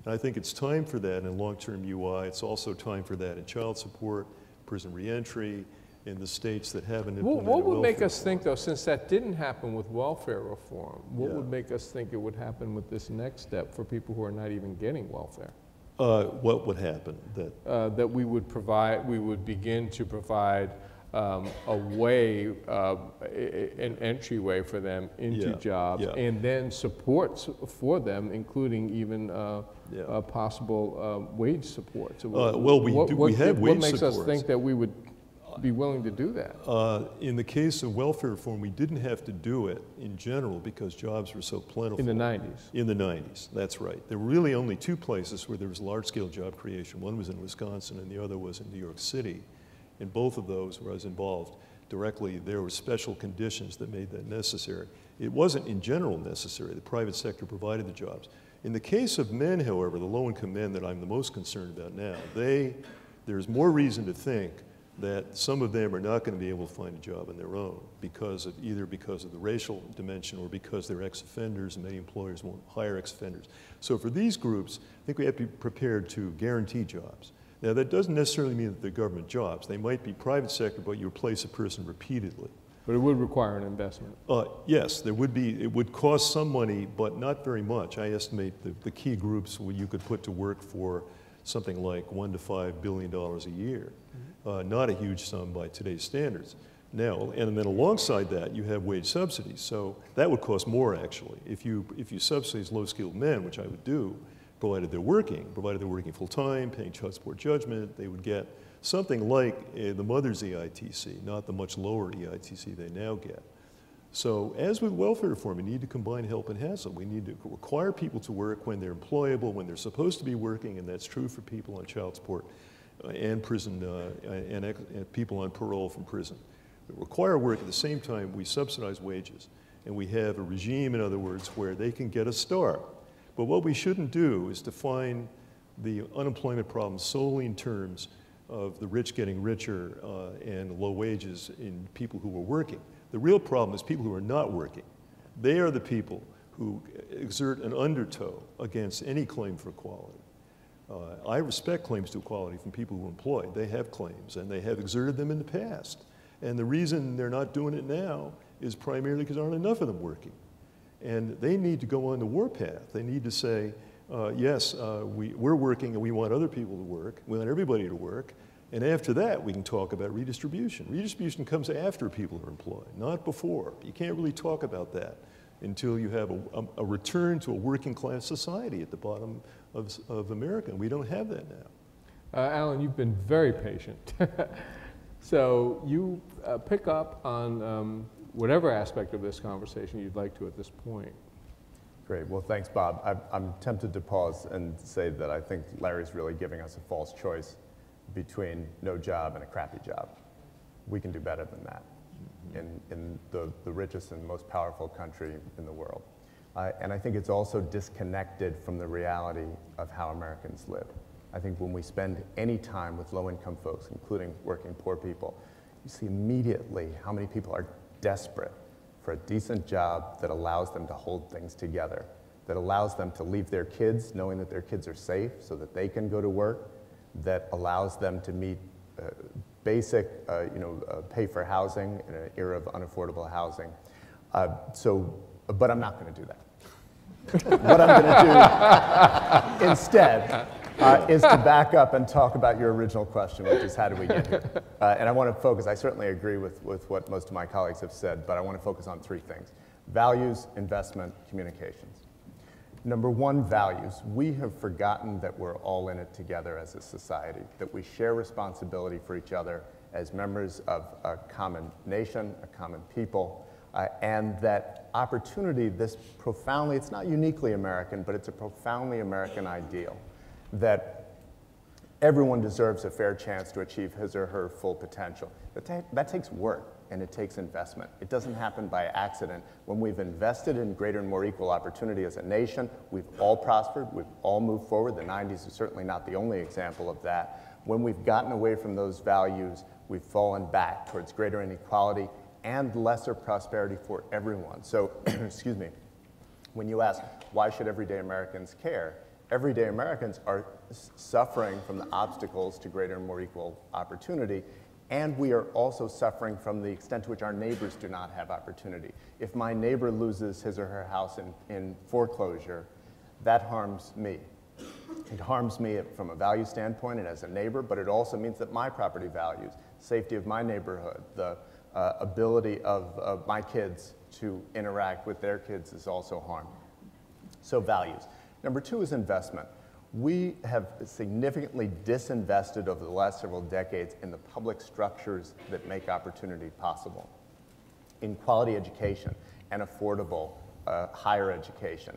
And I think it's time for that in long-term UI. It's also time for that in child support, prison reentry, in the states that haven't implemented What would make welfare us think, though, since that didn't happen with welfare reform, what Yeah. would make us think it would happen with this next step for people who are not even getting welfare? What would happen? That we would begin to provide a way, an entryway for them into Yeah, jobs, yeah. and then supports for them, including even possible wage support. So Well, we have wage What makes us supports. think that we would be willing to do that? In the case of welfare reform, we didn't have to do it in general because jobs were so plentiful. In the 90s. In the 90s, that's right. There were really only two places where there was large-scale job creation. One was in Wisconsin and the other was in New York City. In both of those where I was involved directly, there were special conditions that made that necessary. It wasn't in general necessary. The private sector provided the jobs. In the case of men, however, the low-income men that I'm the most concerned about now, there's more reason to think that some of them are not going to be able to find a job on their own either because of the racial dimension or because they're ex-offenders, and many employers won't hire ex-offenders. So for these groups, I think we have to be prepared to guarantee jobs. Now, that doesn't necessarily mean that they're government jobs. They might be private sector, but you replace a person repeatedly. But it would require an investment. Yes, it would cost some money, but not very much. I estimate the key groups you could put to work for something like $1 to $5 billion a year. Not a huge sum by today's standards. Now, and then alongside that, you have wage subsidies. So that would cost more, actually. If you subsidize low-skilled men, which I would do, provided they're working full-time, paying child support judgment, they would get something like the mother's EITC, not the much lower EITC they now get. So as with welfare reform, we need to combine help and hassle. We need to require people to work when they're employable, when they're supposed to be working, and that's true for people on child support and prison, and people on parole from prison. We require work at the same time we subsidize wages, and we have a regime, in other words, where they can get a start. But what we shouldn't do is define the unemployment problem solely in terms of the rich getting richer and low wages in people who are working. The real problem is people who are not working. They are the people who exert an undertow against any claim for equality. I respect claims to equality from people who are employed. They have claims, and they have exerted them in the past. And the reason they're not doing it now is primarily because there aren't enough of them working. And they need to go on the warpath. They need to say, yes, we're working and we want other people to work. We want everybody to work. And after that, we can talk about redistribution. Redistribution comes after people are employed, not before. You can't really talk about that until you have a return to a working class society at the bottom of America. And we don't have that now. Alan, you've been very patient. So you pick up on whatever aspect of this conversation you'd like to at this point. Great. Well, thanks, Bob. I'm tempted to pause and say that I think Larry's really giving us a false choice between no job and a crappy job. We can do better than that in the richest and most powerful country in the world. And I think it's also disconnected from the reality of how Americans live. I think when we spend any time with low-income folks, including working poor people, you see immediately how many people are desperate for a decent job that allows them to hold things together, that allows them to leave their kids knowing that their kids are safe so that they can go to work, that allows them to meet basic pay for housing in an era of unaffordable housing. But I'm not going to do that. What I'm going to do instead is to back up and talk about your original question, which is how do we get here? And I want to focus, I certainly agree with what most of my colleagues have said, but I want to focus on three things: values, investment, communications. Number one, values. We have forgotten that we're all in it together as a society, that we share responsibility for each other as members of a common nation, a common people, and that opportunity, this profoundly, it's not uniquely American, but it's a profoundly American ideal, that everyone deserves a fair chance to achieve his or her full potential. That takes work and it takes investment. It doesn't happen by accident. When we've invested in greater and more equal opportunity as a nation, we've all prospered, we've all moved forward. The 90s is certainly not the only example of that. When we've gotten away from those values, we've fallen back towards greater inequality and lesser prosperity for everyone. So, excuse me, when you ask, why should everyday Americans care? Everyday Americans are suffering from the obstacles to greater and more equal opportunity, and we are also suffering from the extent to which our neighbors do not have opportunity. If my neighbor loses his or her house in foreclosure, that harms me. It harms me from a value standpoint and as a neighbor, but it also means that my property values, safety of my neighborhood, the ability of my kids to interact with their kids is also harmed. So values. Number two is investment. We have significantly disinvested over the last several decades in the public structures that make opportunity possible. In quality education and affordable higher education,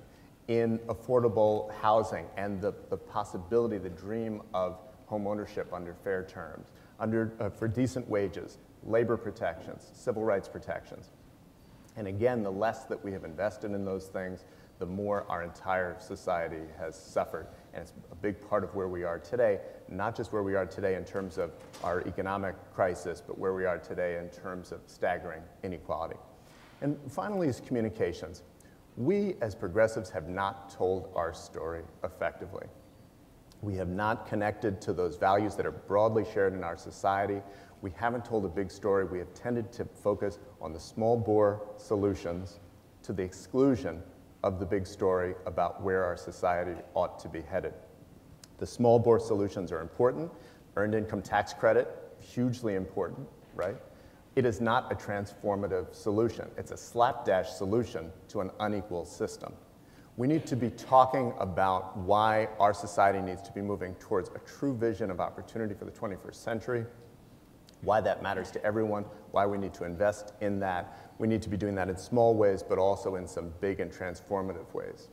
in affordable housing and the possibility, the dream of home ownership under fair terms, for decent wages, labor protections, civil rights protections. And again, the less that we have invested in those things, the more our entire society has suffered. And it's a big part of where we are today, not just where we are today in terms of our economic crisis, but where we are today in terms of staggering inequality. And finally is communications. We as progressives have not told our story effectively. We have not connected to those values that are broadly shared in our society. We haven't told a big story. We have tended to focus on the small bore solutions to the exclusion of the big story about where our society ought to be headed. The small bore solutions are important. Earned income tax credit, hugely important, right? It is not a transformative solution. It's a slapdash solution to an unequal system. We need to be talking about why our society needs to be moving towards a true vision of opportunity for the 21st century, why that matters to everyone, why we need to invest in that. We need to be doing that in small ways, but also in some big and transformative ways.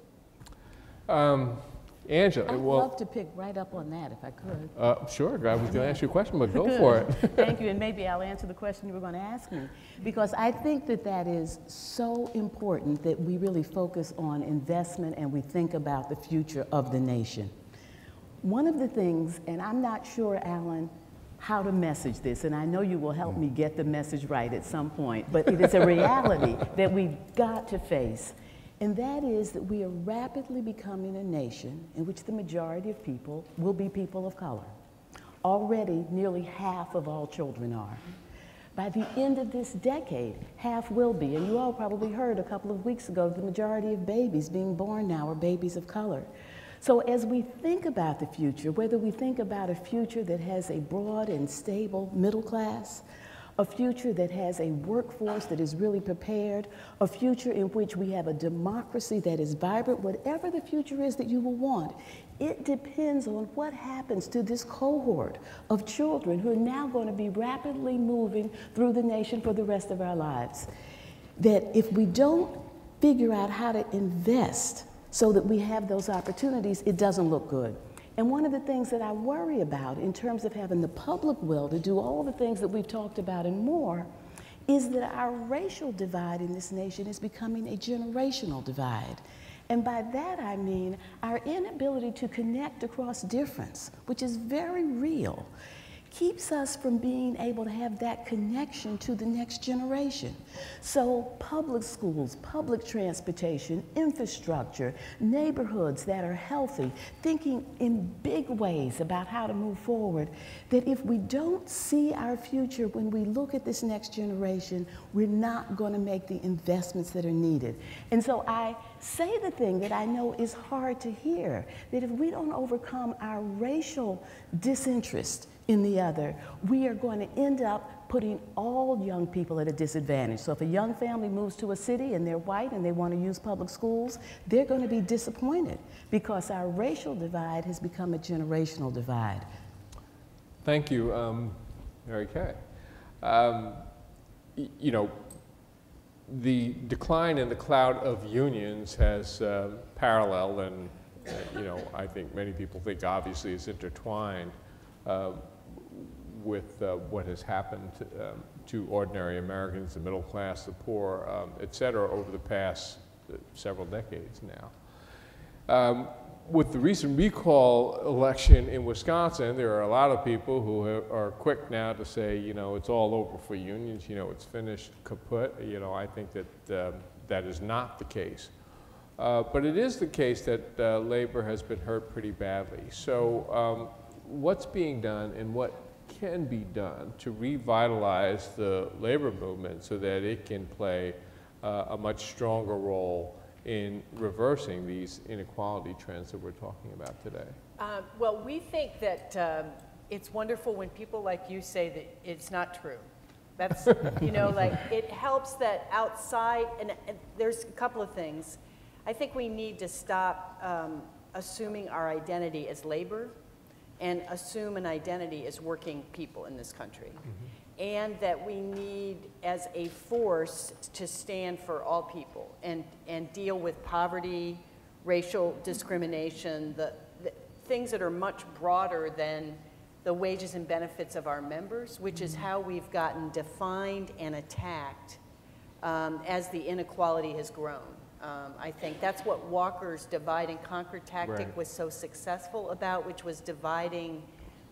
Angela, I'd love to pick right up on that if I could. Sure, I was going to ask you a question, but go for it. Thank you, and maybe I'll answer the question you were going to ask me, because I think that that is so important that we really focus on investment and we think about the future of the nation. One of the things, and I'm not sure, Alan, how to message this, and I know you will help me get the message right at some point, but it is a reality that we've got to face, and that is that we are rapidly becoming a nation in which the majority of people will be people of color. Already, nearly half of all children are. By the end of this decade, half will be, and you all probably heard a couple of weeks ago, the majority of babies being born now are babies of color. So as we think about the future, whether we think about a future that has a broad and stable middle class, a future that has a workforce that is really prepared, a future in which we have a democracy that is vibrant, whatever the future is that you will want, it depends on what happens to this cohort of children who are now going to be rapidly moving through the nation for the rest of our lives. That if we don't figure out how to invest so that we have those opportunities, it doesn't look good. And one of the things that I worry about in terms of having the public will to do all the things that we've talked about and more is that our racial divide in this nation is becoming a generational divide. And by that I mean our inability to connect across difference, which is very real, keeps us from being able to have that connection to the next generation. So public schools, public transportation, infrastructure, neighborhoods that are healthy, thinking in big ways about how to move forward, that if we don't see our future when we look at this next generation, we're not going to make the investments that are needed. And so I say the thing that I know is hard to hear, that if we don't overcome our racial disinterest in the other, we are going to end up putting all young people at a disadvantage. So if a young family moves to a city and they're white and they want to use public schools, they're going to be disappointed because our racial divide has become a generational divide. Thank you, Mary Kay. You know, the decline in the cloud of unions has paralleled, and you know, I think many people think obviously it's intertwined with what has happened to ordinary Americans, the middle class, the poor, et cetera, over the past several decades now. With the recent recall election in Wisconsin, there are a lot of people who are quick now to say, you know, it's all over for unions, you know, it's finished, kaput. You know, I think that that is not the case. But it is the case that labor has been hurt pretty badly. So what's being done and what can be done to revitalize the labor movement so that it can play a much stronger role in reversing these inequality trends that we're talking about today? Well, we think that it's wonderful when people like you say that it's not true. That's, you know, like it helps that outside, and there's a couple of things. I think we need to stop assuming our identity as labor and assume an identity as working people in this country. Mm-hmm. And that we need, as a force, to stand for all people and deal with poverty, racial discrimination, the things that are much broader than the wages and benefits of our members, which is how we've gotten defined and attacked as the inequality has grown. I think that's what Walker's divide and conquer tactic was so successful about, which was dividing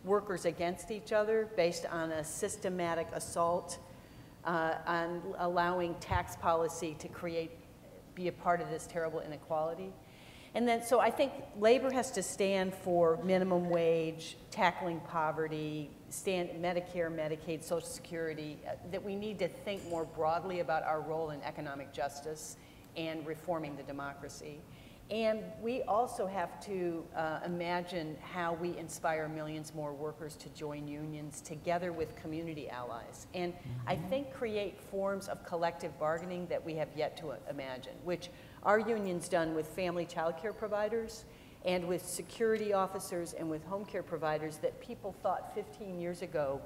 workers against each other based on a systematic assault on allowing tax policy to be a part of this terrible inequality. And then, so I think labor has to stand for minimum wage, tackling poverty, Medicare, Medicaid, Social Security, that we need to think more broadly about our role in economic justice and reforming the democracy. And we also have to imagine how we inspire millions more workers to join unions together with community allies. And I think create forms of collective bargaining that we have yet to imagine, which our union's done with family child care providers and with security officers and with home care providers that people thought 15 years ago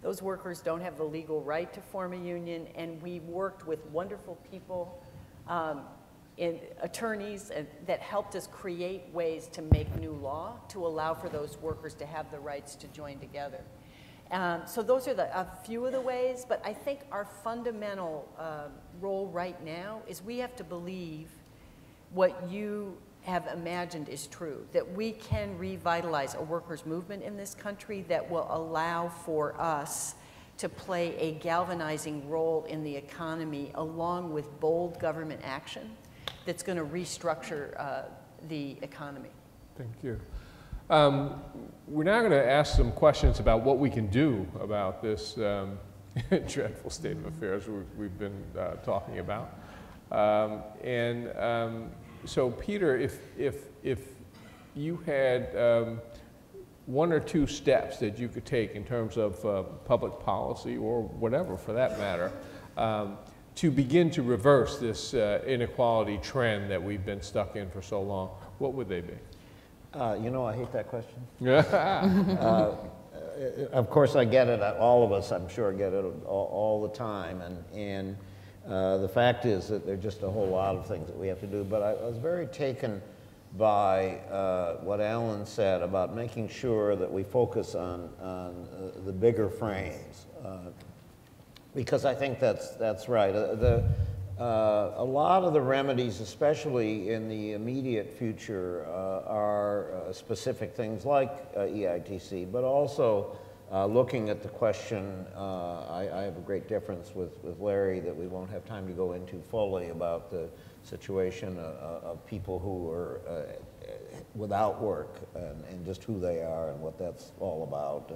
those workers don't have the legal right to form a union, and we worked with wonderful people in attorneys that helped us create ways to make new law to allow for those workers to have the rights to join together. So those are a few of the ways, but I think our fundamental role right now is we have to believe what you have imagined is true, that we can revitalize a workers' movement in this country that will allow for us to play a galvanizing role in the economy along with bold government action that's going to restructure the economy. Thank you. We're now going to ask some questions about what we can do about this dreadful state of affairs we've been talking about. So Peter, if you had one or two steps that you could take in terms of public policy or whatever for that matter to begin to reverse this inequality trend that we've been stuck in for so long, what would they be? You know, I hate that question. Of course, I get it. All of us, I'm sure, get it all the time. And the fact is that there are just a whole lot of things that we have to do. But I was very taken by what Alan said about making sure that we focus on the bigger frames. Because I think that's right. A lot of the remedies, especially in the immediate future, are specific things like EITC, but also looking at the question, I have a great difference with Larry that we won't have time to go into fully about the situation of people who are without work and just who they are and what that's all about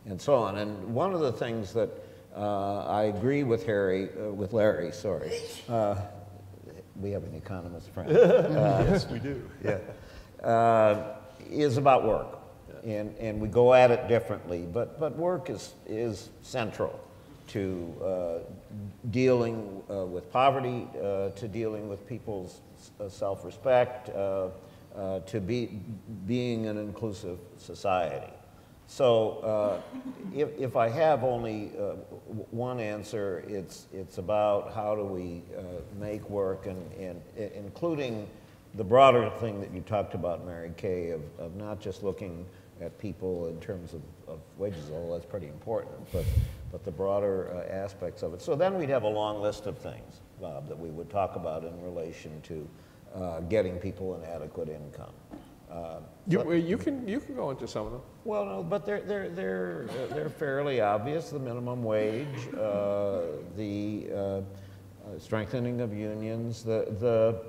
and so on. And one of the things that I agree with Larry, sorry. We have an economist friend. Yes, we do. Yeah. Is about work. Yeah. And we go at it differently, but work is central to dealing with poverty, to dealing with people's self-respect, to being an inclusive society. So if I have only one answer, it's about how do we make work and including the broader thing that you talked about, Mary Kay, of not just looking at people in terms of wages, although that's pretty important, but the broader aspects of it. So then we'd have a long list of things, Bob, that we would talk about in relation to getting people an adequate income. You can go into some of them. Well, no, but they're fairly obvious. The minimum wage, the strengthening of unions, the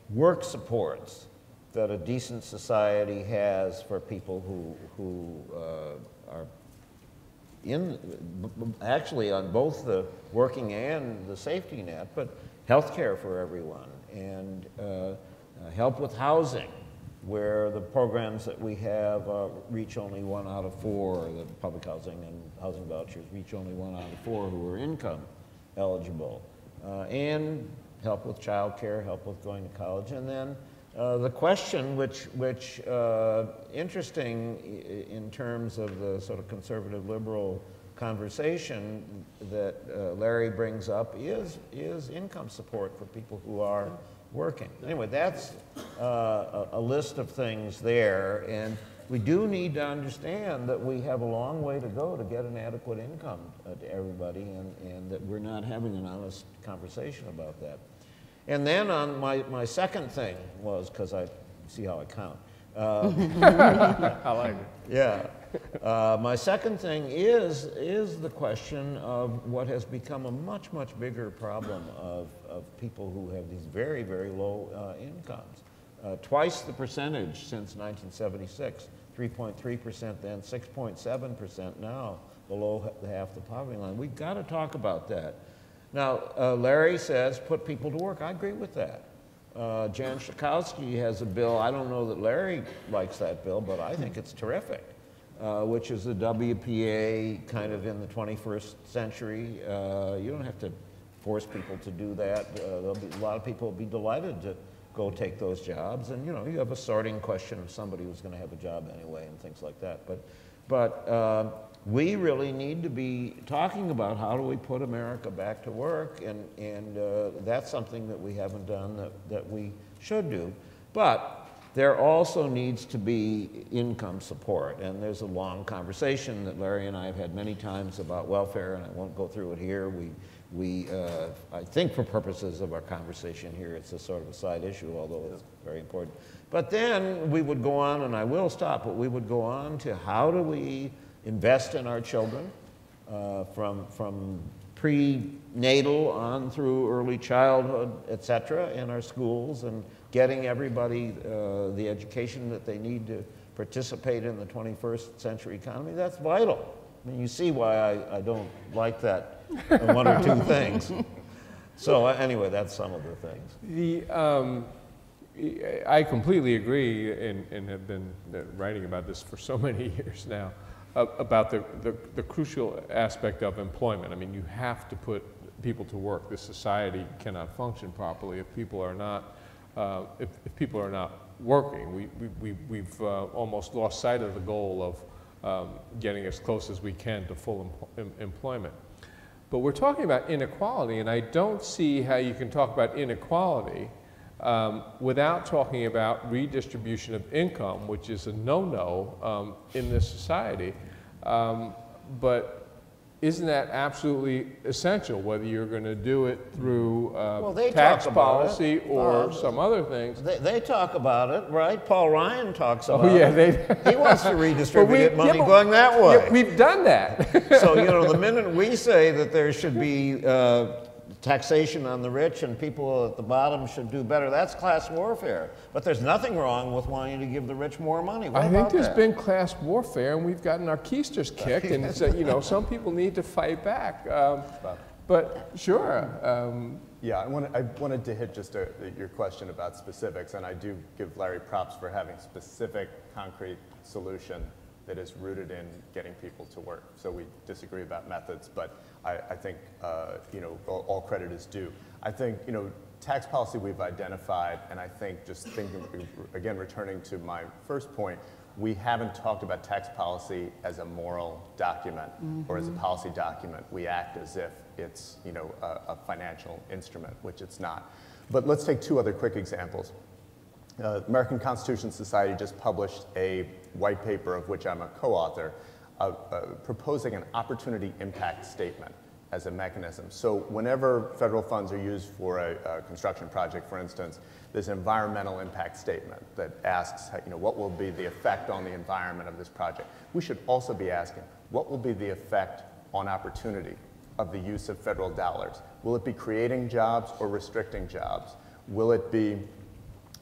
work supports that a decent society has for people who are actually on both the working and the safety net, but health care for everyone and help with housing, where the programs that we have reach only 1 out of 4, the public housing and housing vouchers reach only 1 out of 4 who are income eligible, and help with child care, help with going to college. And then the question, which interesting in terms of the sort of conservative liberal conversation that Larry brings up is income support for people who are working. Anyway, that's a list of things there, and we do need to understand that we have a long way to go to get an adequate income to everybody, and that we're not having an honest conversation about that. And then on my second thing was, because I see how I count. I like it. Yeah. My second thing is the question of what has become a much, much bigger problem of people who have these very, very low incomes. Twice the percentage since 1976, 3.3% then, 6.7% now, below half the poverty line. We've got to talk about that. Now, Larry says put people to work. I agree with that. Jan Schakowsky has a bill. I don't know that Larry likes that bill, but I think it's terrific, which is the WPA kind of in the 21st century. You don't have to force people to do that. A lot of people will be delighted to go take those jobs. And, you know, you have a sorting question of somebody who's going to have a job anyway and things like that. But we really need to be talking about how do we put America back to work, and that's something that we haven't done that we should do. But there also needs to be income support, and there's a long conversation that Larry and I have had many times about welfare, and I won't go through it here. I think for purposes of our conversation here, it's a sort of a side issue, although it's very important. But then we would go on, and I will stop, but we would go on to how do we invest in our children from prenatal on through early childhood, et cetera, in our schools, and getting everybody the education that they need to participate in the 21st century economy. That's vital. I mean, you see why I don't like that one or two things. So anyway, that's some of the things. I completely agree, and have been writing about this for so many years now, about the crucial aspect of employment. I mean, you have to put people to work. This society cannot function properly if people are not, if people are not working. We've almost lost sight of the goal of getting as close as we can to full employment. But we're talking about inequality, and I don't see how you can talk about inequality without talking about redistribution of income, which is a no-no in this society. But isn't that absolutely essential, whether you're going to do it through tax policy or some other things? They talk about it, right? Paul Ryan talks about it. He wants to redistribute money going that way. Yeah, we've done that. So, you know, the minute we say that there should be taxation on the rich and people at the bottom should do better, that's class warfare. But there's nothing wrong with wanting to give the rich more money. What I think about there's that? been class warfare, and we've gotten our keisters kicked, and so, you know, some people need to fight back. But sure. Yeah, I wanted to hit just your question about specifics, and I do give Larry props for having specific, concrete solution that is rooted in getting people to work. So we disagree about methods, but I think you know, all credit is due. I think, you know, tax policy we've identified, and I think just thinking, again, returning to my first point, we haven't talked about tax policy as a moral document or as a policy document. We act as if it's, you know, a financial instrument, which it's not. But let's take two other quick examples. American Constitution Society just published a white paper, of which I'm a co-author, proposing an opportunity impact statement as a mechanism. So whenever federal funds are used for a construction project, for instance, there's an environmental impact statement that asks, you know, what will be the effect on the environment of this project? We should also be asking, what will be the effect on opportunity of the use of federal dollars? Will it be creating jobs or restricting jobs? Will it be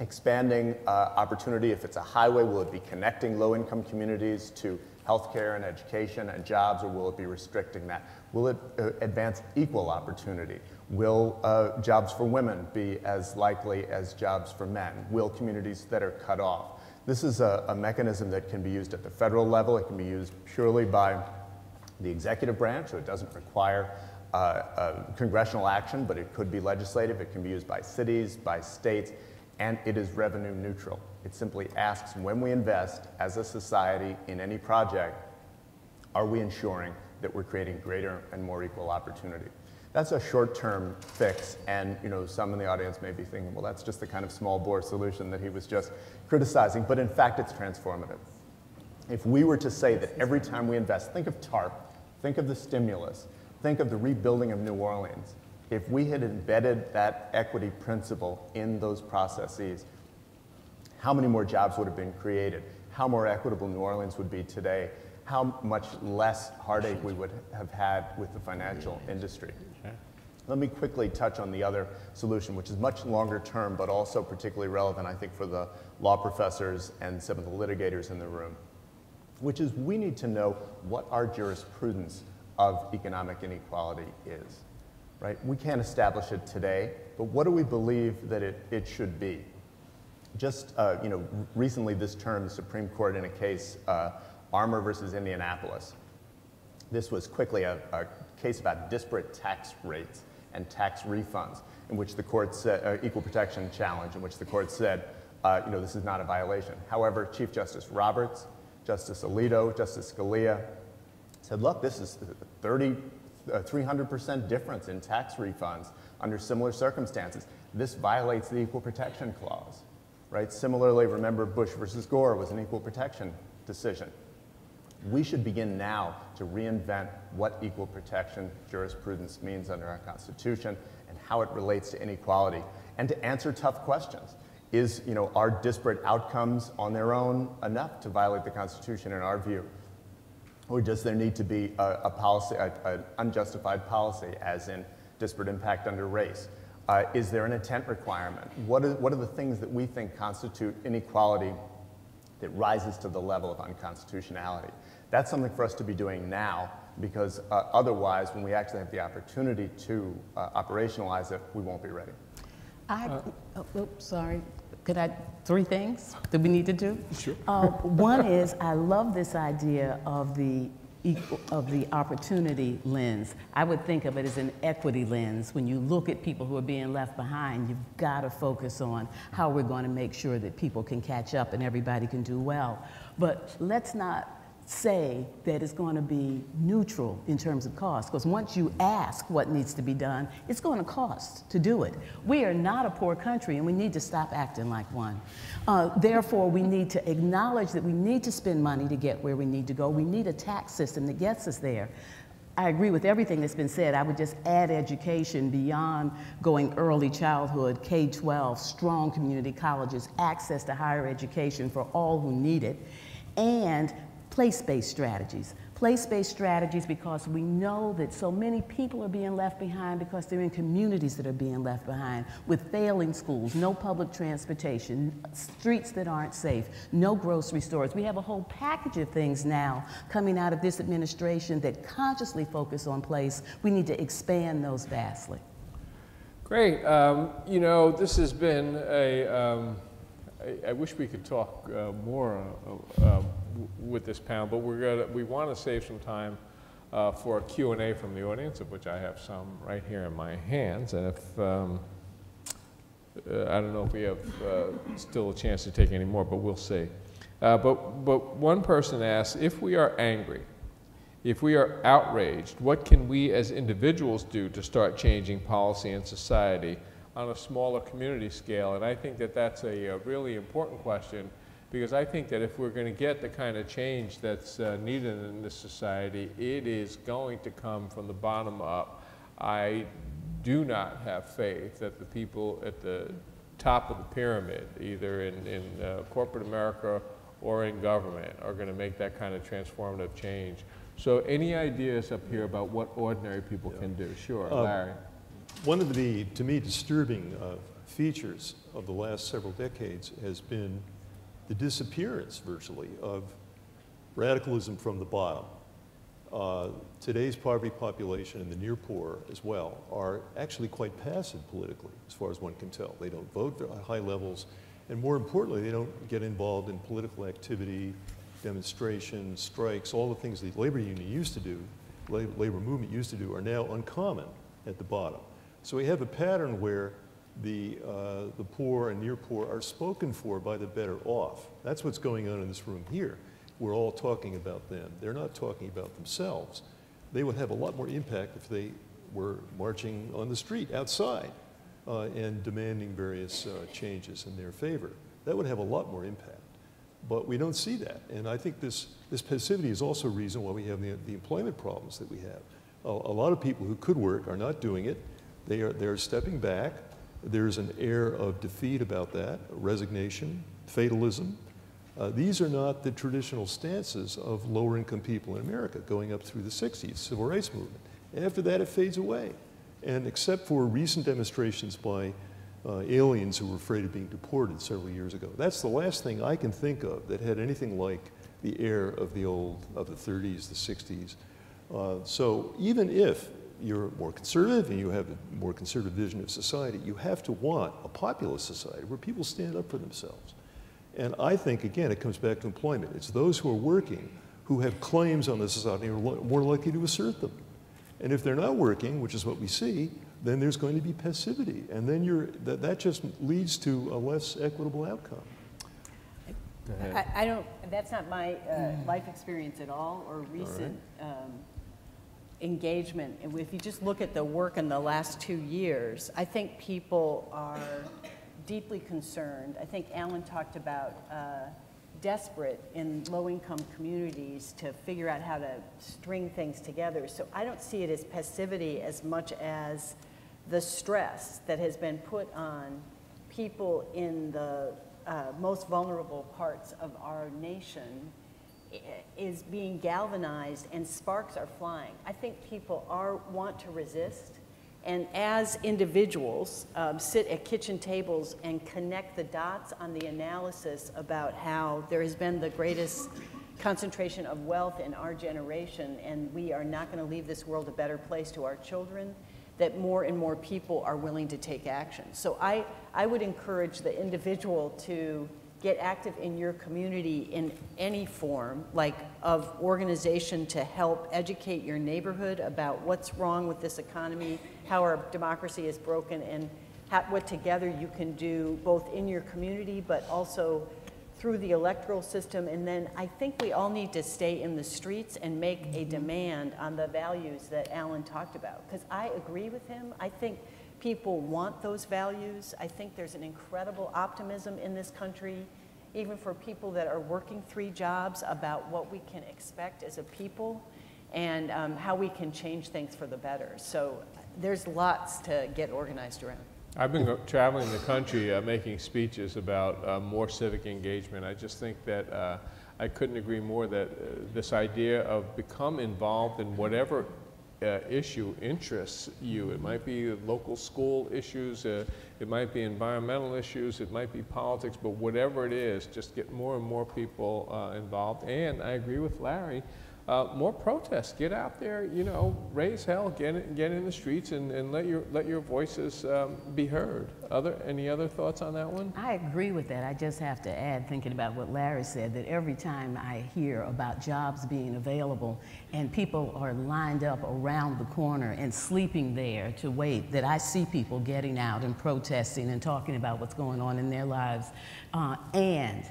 expanding opportunity? If it's a highway, will it be connecting low-income communities to healthcare and education and jobs, or will it be restricting that? Will it advance equal opportunity? Will jobs for women be as likely as jobs for men? Will communities that are cut off? This is a mechanism that can be used at the federal level. It can be used purely by the executive branch, so it doesn't require congressional action, but it could be legislative. It can be used by cities, by states, and it is revenue neutral. It simply asks, when we invest as a society in any project, are we ensuring that we're creating greater and more equal opportunity? That's a short-term fix, and you know, some in the audience may be thinking, well, that's just the kind of small-bore solution that he was just criticizing, but in fact, it's transformative. If we were to say that every time we invest, think of TARP, think of the stimulus, think of the rebuilding of New Orleans, if we had embedded that equity principle in those processes, how many more jobs would have been created? How more equitable New Orleans would be today? How much less heartache we would have had with the financial industry? Let me quickly touch on the other solution, which is much longer term, but also particularly relevant, I think, for the law professors and some of the litigators in the room, which is we need to know what our jurisprudence of economic inequality is. Right? We can't establish it today, but what do we believe that it should be? Just you know, recently this term, the Supreme Court in a case, Armour versus Indianapolis. This was quickly a case about disparate tax rates and tax refunds, in which the court said, equal protection challenge, in which the court said, you know, this is not a violation. However, Chief Justice Roberts, Justice Alito, Justice Scalia said, look, this is 300% difference in tax refunds under similar circumstances. This violates the Equal Protection Clause, right? Similarly, remember Bush versus Gore was an equal protection decision. We should begin now to reinvent what equal protection jurisprudence means under our Constitution and how it relates to inequality, and to answer tough questions. Is, you know, are disparate outcomes on their own enough to violate the Constitution in our view? Or does there need to be a policy, an unjustified policy, as in disparate impact under race? Is there an intent requirement? What are the things that we think constitute inequality that rises to the level of unconstitutionality? That's something for us to be doing now, because otherwise, when we actually have the opportunity to operationalize it, we won't be ready. Oops, sorry. Three things that we need to do? Sure. One is, I love this idea of the opportunity lens. I would think of it as an equity lens. When you look at people who are being left behind, you've got to focus on how we're going to make sure that people can catch up and everybody can do well. But let's not say that it's going to be neutral in terms of cost, because once you ask what needs to be done, it's going to cost to do it. We are not a poor country, and we need to stop acting like one. Therefore, we need to acknowledge that we need to spend money to get where we need to go. We need a tax system that gets us there. I agree with everything that's been said. I would just add education beyond going early childhood, K-12, strong community colleges, access to higher education for all who need it, and place-based strategies. Place-based strategies because we know that so many people are being left behind because they're in communities that are being left behind with failing schools, no public transportation, streets that aren't safe, no grocery stores. We have a whole package of things now coming out of this administration that consciously focus on place. We need to expand those vastly. Great. You know, this has been a, I wish we could talk more with this panel, but we want to save some time for a Q&A from the audience, of which I have some right here in my hands. And if, I don't know if we have still a chance to take any more, but we'll see. But one person asks, if we are angry, if we are outraged, what can we as individuals do to start changing policy and society on a smaller community scale? And I think that that's a really important question, because I think that if we're going to get the kind of change that's needed in this society, it is going to come from the bottom up. I do not have faith that the people at the top of the pyramid, either in corporate America or in government, are going to make that kind of transformative change. So any ideas up here about what ordinary people can do? Sure, Larry. One of the, to me, disturbing features of the last several decades has been the disappearance, virtually, of radicalism from the bottom. Today's poverty population and the near poor as well are actually quite passive politically, as far as one can tell. They don't vote at high levels, and more importantly, they don't get involved in political activity, demonstrations, strikes, all the things the labor union used to do, labor movement used to do, are now uncommon at the bottom. So we have a pattern where the poor and near poor are spoken for by the better off. That's what's going on in this room here. We're all talking about them. They're not talking about themselves. They would have a lot more impact if they were marching on the street outside and demanding various changes in their favor. That would have a lot more impact. But we don't see that. And I think this passivity is also a reason why we have the employment problems that we have. A lot of people who could work are not doing it. They're stepping back. There's an air of defeat about that, resignation, fatalism. These are not the traditional stances of lower income people in America going up through the 60s, civil rights movement. After that, it fades away. And except for recent demonstrations by aliens who were afraid of being deported several years ago, that's the last thing I can think of that had anything like the air of the 30s, the 60s. So even if you're more conservative and you have a more conservative vision of society, you have to want a populist society where people stand up for themselves. And I think, again, it comes back to employment. It's those who are working who have claims on the society who are more likely to assert them. And if they're not working, which is what we see, then there's going to be passivity. And then that just leads to a less equitable outcome. I don't, that's not my life experience at all, or recent engagement. And if you just look at the work in the last 2 years, I think people are deeply concerned. I think Alan talked about desperate in low-income communities to figure out how to string things together. So I don't see it as passivity as much as the stress that has been put on people in the most vulnerable parts of our nation is being galvanized, and sparks are flying. I think people want to resist, and as individuals sit at kitchen tables and connect the dots on the analysis about how there has been the greatest concentration of wealth in our generation, and we are not going to leave this world a better place to our children, that more and more people are willing to take action. So I would encourage the individual to get active in your community in any form, like of organization to help educate your neighborhood about what's wrong with this economy, how our democracy is broken, and what together you can do both in your community but also through the electoral system. And then I think we all need to stay in the streets and make a demand on the values that Alan talked about, because I agree with him. I think people want those values. I think there's an incredible optimism in this country, even for people that are working 3 jobs, about what we can expect as a people and how we can change things for the better. So there's lots to get organized around. I've been traveling the country making speeches about more civic engagement. I just think that I couldn't agree more that this idea of become involved in whatever issue interests you. It might be local school issues, it might be environmental issues, it might be politics, but whatever it is, just get more and more people involved. And I agree with Larry, more protests. Get out there, you know, raise hell, get in the streets, and let your voices be heard. Any other thoughts on that one? I agree with that. I just have to add, thinking about what Larry said, that every time I hear about jobs being available and people are lined up around the corner and sleeping there to wait, that I see people getting out and protesting and talking about what's going on in their lives. And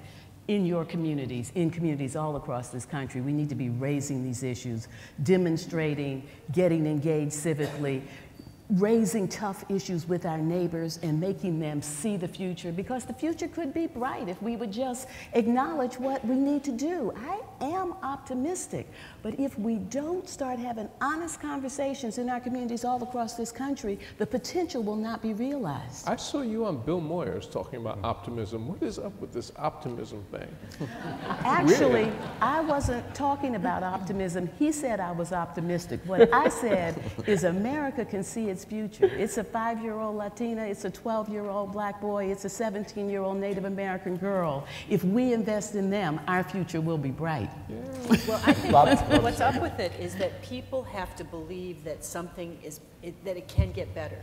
in your communities, in communities all across this country, we need to be raising these issues, demonstrating, getting engaged civically, raising tough issues with our neighbors and making them see the future, because the future could be bright if we would just acknowledge what we need to do. I am optimistic, but if we don't start having honest conversations in our communities all across this country, the potential will not be realized. I saw you on Bill Moyers talking about optimism. What is up with this optimism thing? Actually, Really? I wasn't talking about optimism. He said I was optimistic. What I said is America can see its future. It's a 5-year-old Latina, it's a 12-year-old black boy, it's a 17-year-old Native American girl. If we invest in them, our future will be bright. Yeah. Well, I think what's up with it is that people have to believe that something that it can get better.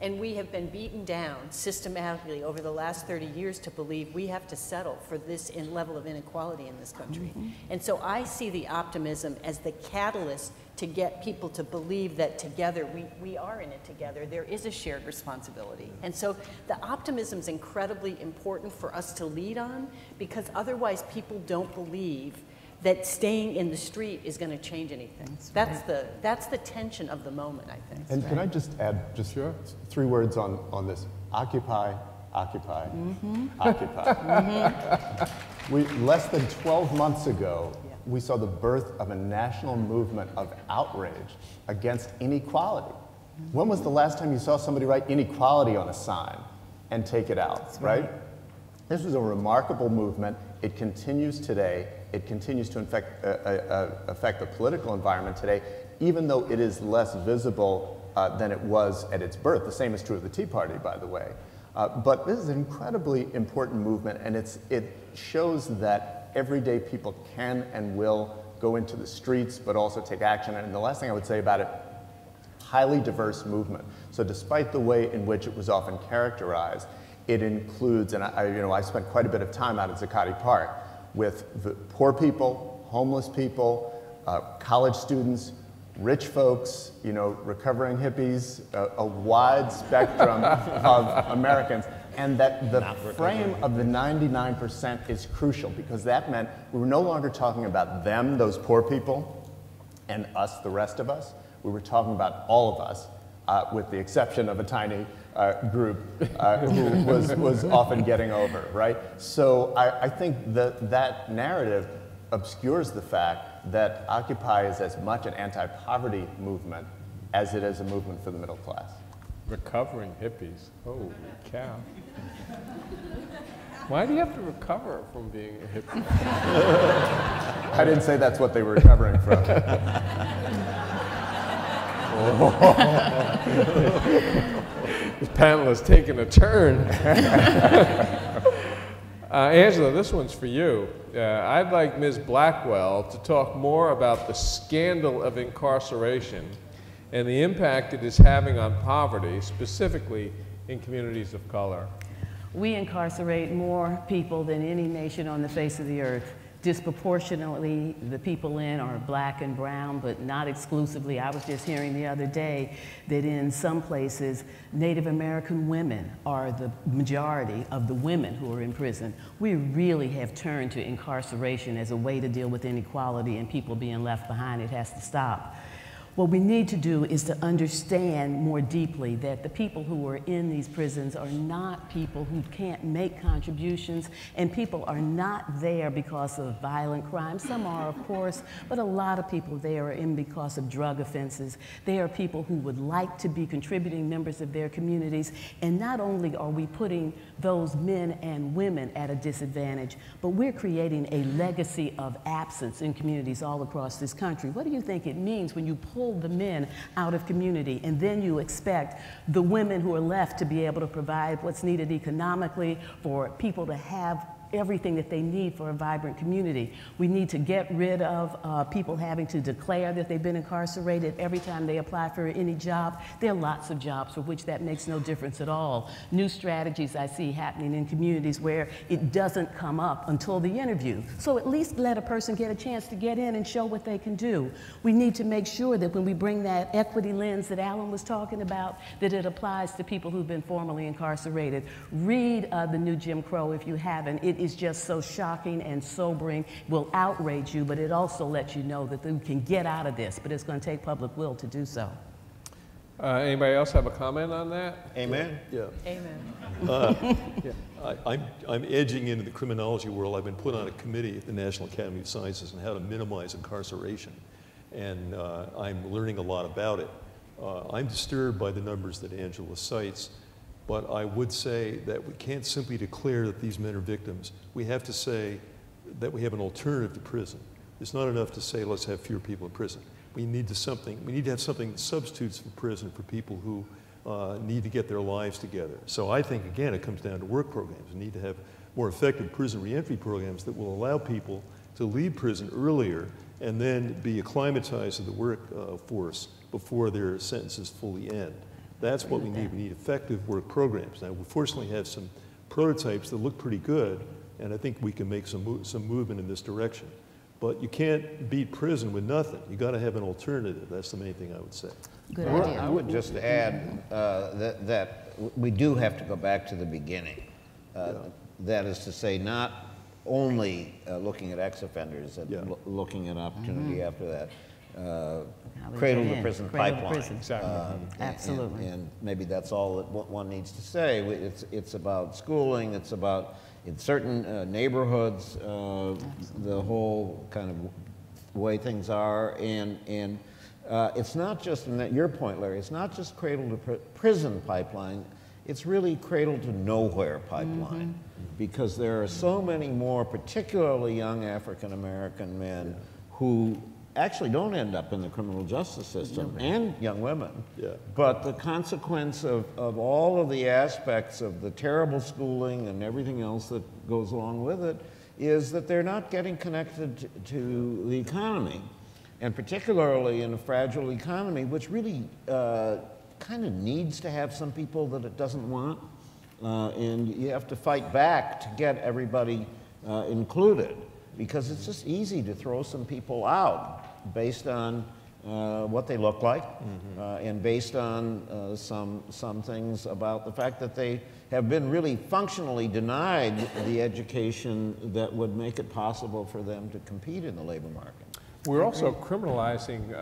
And we have been beaten down systematically over the last 30 years to believe we have to settle for this level of inequality in this country. And so I see the optimism as the catalyst to get people to believe that together, we are in it together. There is a shared responsibility. And so the optimism is incredibly important for us to lead on, because otherwise people don't believe that staying in the street is going to change anything. That's the tension of the moment, I think. And can I just add just 3 words on this? Occupy, occupy, occupy. Less than 12 months ago, we saw the birth of a national movement of outrage against inequality. When was the last time you saw somebody write inequality on a sign and take it out, right? This was a remarkable movement. It continues today. It continues to affect the political environment today, even though it is less visible than it was at its birth. The same is true of the Tea Party, by the way. But this is an incredibly important movement, and it shows that everyday people can and will go into the streets, but also take action. And the last thing I would say about it, highly diverse movement. So despite the way in which it was often characterized, it includes, and I spent quite a bit of time out at Zuccotti Park with the poor people, homeless people, college students, rich folks, recovering hippies, a wide spectrum of Americans. And that the frame of the 99% is crucial, because that meant we were no longer talking about them, those poor people, and us, the rest of us. We were talking about all of us, with the exception of a tiny group who was often getting over, right? So I think that narrative obscures the fact that Occupy is as much an anti-poverty movement as it is a movement for the middle class. Recovering hippies. Holy cow. Why do you have to recover from being a hippie? I didn't say that's what they were recovering from. This panel is taking a turn. Angela, this one's for you. I'd like Ms. Blackwell to talk more about the scandal of incarceration and the impact it is having on poverty, specifically in communities of color. We incarcerate more people than any nation on the face of the earth. Disproportionately, the people in are black and brown, but not exclusively. I was just hearing the other day that in some places, Native American women are the majority of the women who are in prison. We really have turned to incarceration as a way to deal with inequality and people being left behind. It has to stop. What we need to do is to understand more deeply that the people who are in these prisons are not people who can't make contributions, and people are not there because of violent crime. Some are, of course, but a lot of people there are in because of drug offenses. They are people who would like to be contributing members of their communities, and not only are we putting those men and women at a disadvantage, but we're creating a legacy of absence in communities all across this country. What do you think it means when you pull the men out of community and then you expect the women who are left to be able to provide what's needed economically for people to have everything that they need for a vibrant community? We need to get rid of people having to declare that they've been incarcerated every time they apply for any job. There are lots of jobs for which that makes no difference at all. New strategies I see happening in communities where it doesn't come up until the interview. So at least let a person get a chance to get in and show what they can do. We need to make sure that when we bring that equity lens that Alan was talking about, that it applies to people who've been formerly incarcerated. Read the new Jim Crow if you haven't. It is just so shocking and sobering, will outrage you, but it also lets you know that we can get out of this, but it's going to take public will to do so. Anybody else have a comment on that? Amen? Yeah. Amen. I'm edging into the criminology world. I've been put on a committee at the National Academy of Sciences on how to minimize incarceration, and I'm learning a lot about it. I'm disturbed by the numbers that Angela cites, but I would say that we can't simply declare that these men are victims. We have to say that we have an alternative to prison. It's not enough to say let's have fewer people in prison. We need to have something that substitutes for prison for people who need to get their lives together. So I think, again, it comes down to work programs. We need to have more effective prison reentry programs that will allow people to leave prison earlier and then be acclimatized to the workforce before their sentences fully end. That's what we need. We need effective work programs. Now, we fortunately have some prototypes that look pretty good, and I think we can make some movement in this direction. But you can't beat prison with nothing. You got to have an alternative. That's the main thing I would say. Good idea. I would just add that we do have to go back to the beginning. That is to say, not only looking at ex-offenders and looking at opportunity after that. Cradle to prison pipeline. Exactly. Absolutely. And maybe that's all that one needs to say. It's about schooling. It's about, in certain neighborhoods, the whole kind of way things are. And it's not just, in your point, Larry, it's not just cradle to prison pipeline. It's really cradle to nowhere pipeline. Because there are so many more, particularly young African American men who actually don't end up in the criminal justice system, and young women. But the consequence of all of the aspects of the terrible schooling and everything else that goes along with it is that they're not getting connected to the economy, and particularly in a fragile economy, which really kind of needs to have some people that it doesn't want, and you have to fight back to get everybody included, because it's just easy to throw some people out based on what they look like, and based on some things about the fact that they have been really functionally denied the education that would make it possible for them to compete in the labor market. We're also criminalizing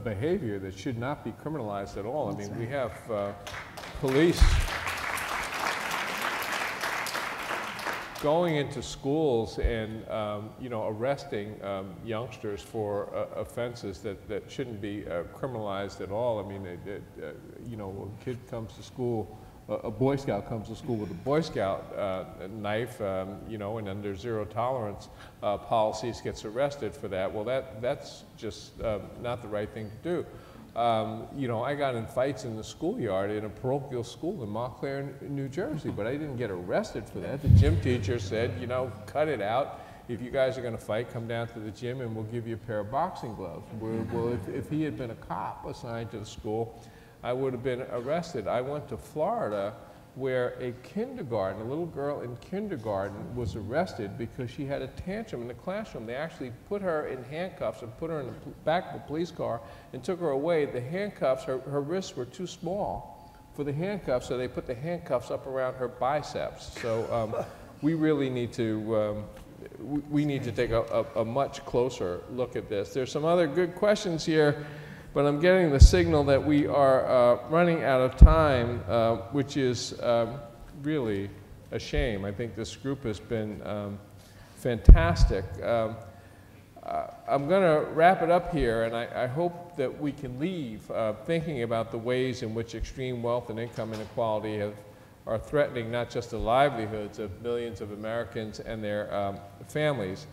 behavior that should not be criminalized at all. I mean, we have police going into schools and arresting youngsters for offenses that shouldn't be criminalized at all. I mean, a kid comes to school, a Boy Scout comes to school with a Boy Scout knife, and under zero tolerance policies gets arrested for that. Well, that's just not the right thing to do. I got in fights in the schoolyard in a parochial school in Montclair, New Jersey, but I didn't get arrested for that. The gym teacher said, cut it out. if you guys are going to fight, come down to the gym and we'll give you a pair of boxing gloves. Well, if he had been a cop assigned to the school, I would have been arrested. I went to Florida where a little girl in kindergarten was arrested because she had a tantrum in the classroom. They actually put her in handcuffs and put her in the back of a police car and took her away. The handcuffs, her wrists were too small for the handcuffs, so they put the handcuffs up around her biceps. So we really need to, we need to take a much closer look at this. There's some other good questions here, but I'm getting the signal that we are running out of time, which is really a shame. I think this group has been fantastic. I'm going to wrap it up here, and I hope that we can leave thinking about the ways in which extreme wealth and income inequality are threatening not just the livelihoods of millions of Americans and their families,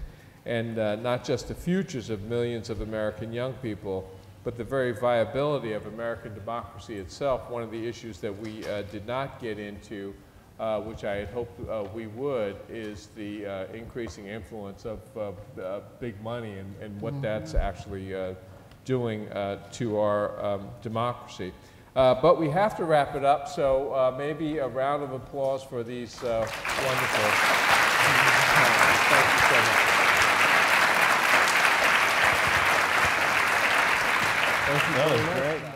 and not just the futures of millions of American young people, but the very viability of American democracy itself. One of the issues that we did not get into, which I had hoped we would, is the increasing influence of big money and what that's actually doing to our democracy. But we have to wrap it up, so maybe a round of applause for these wonderful. Thank you so much. Thank you very much.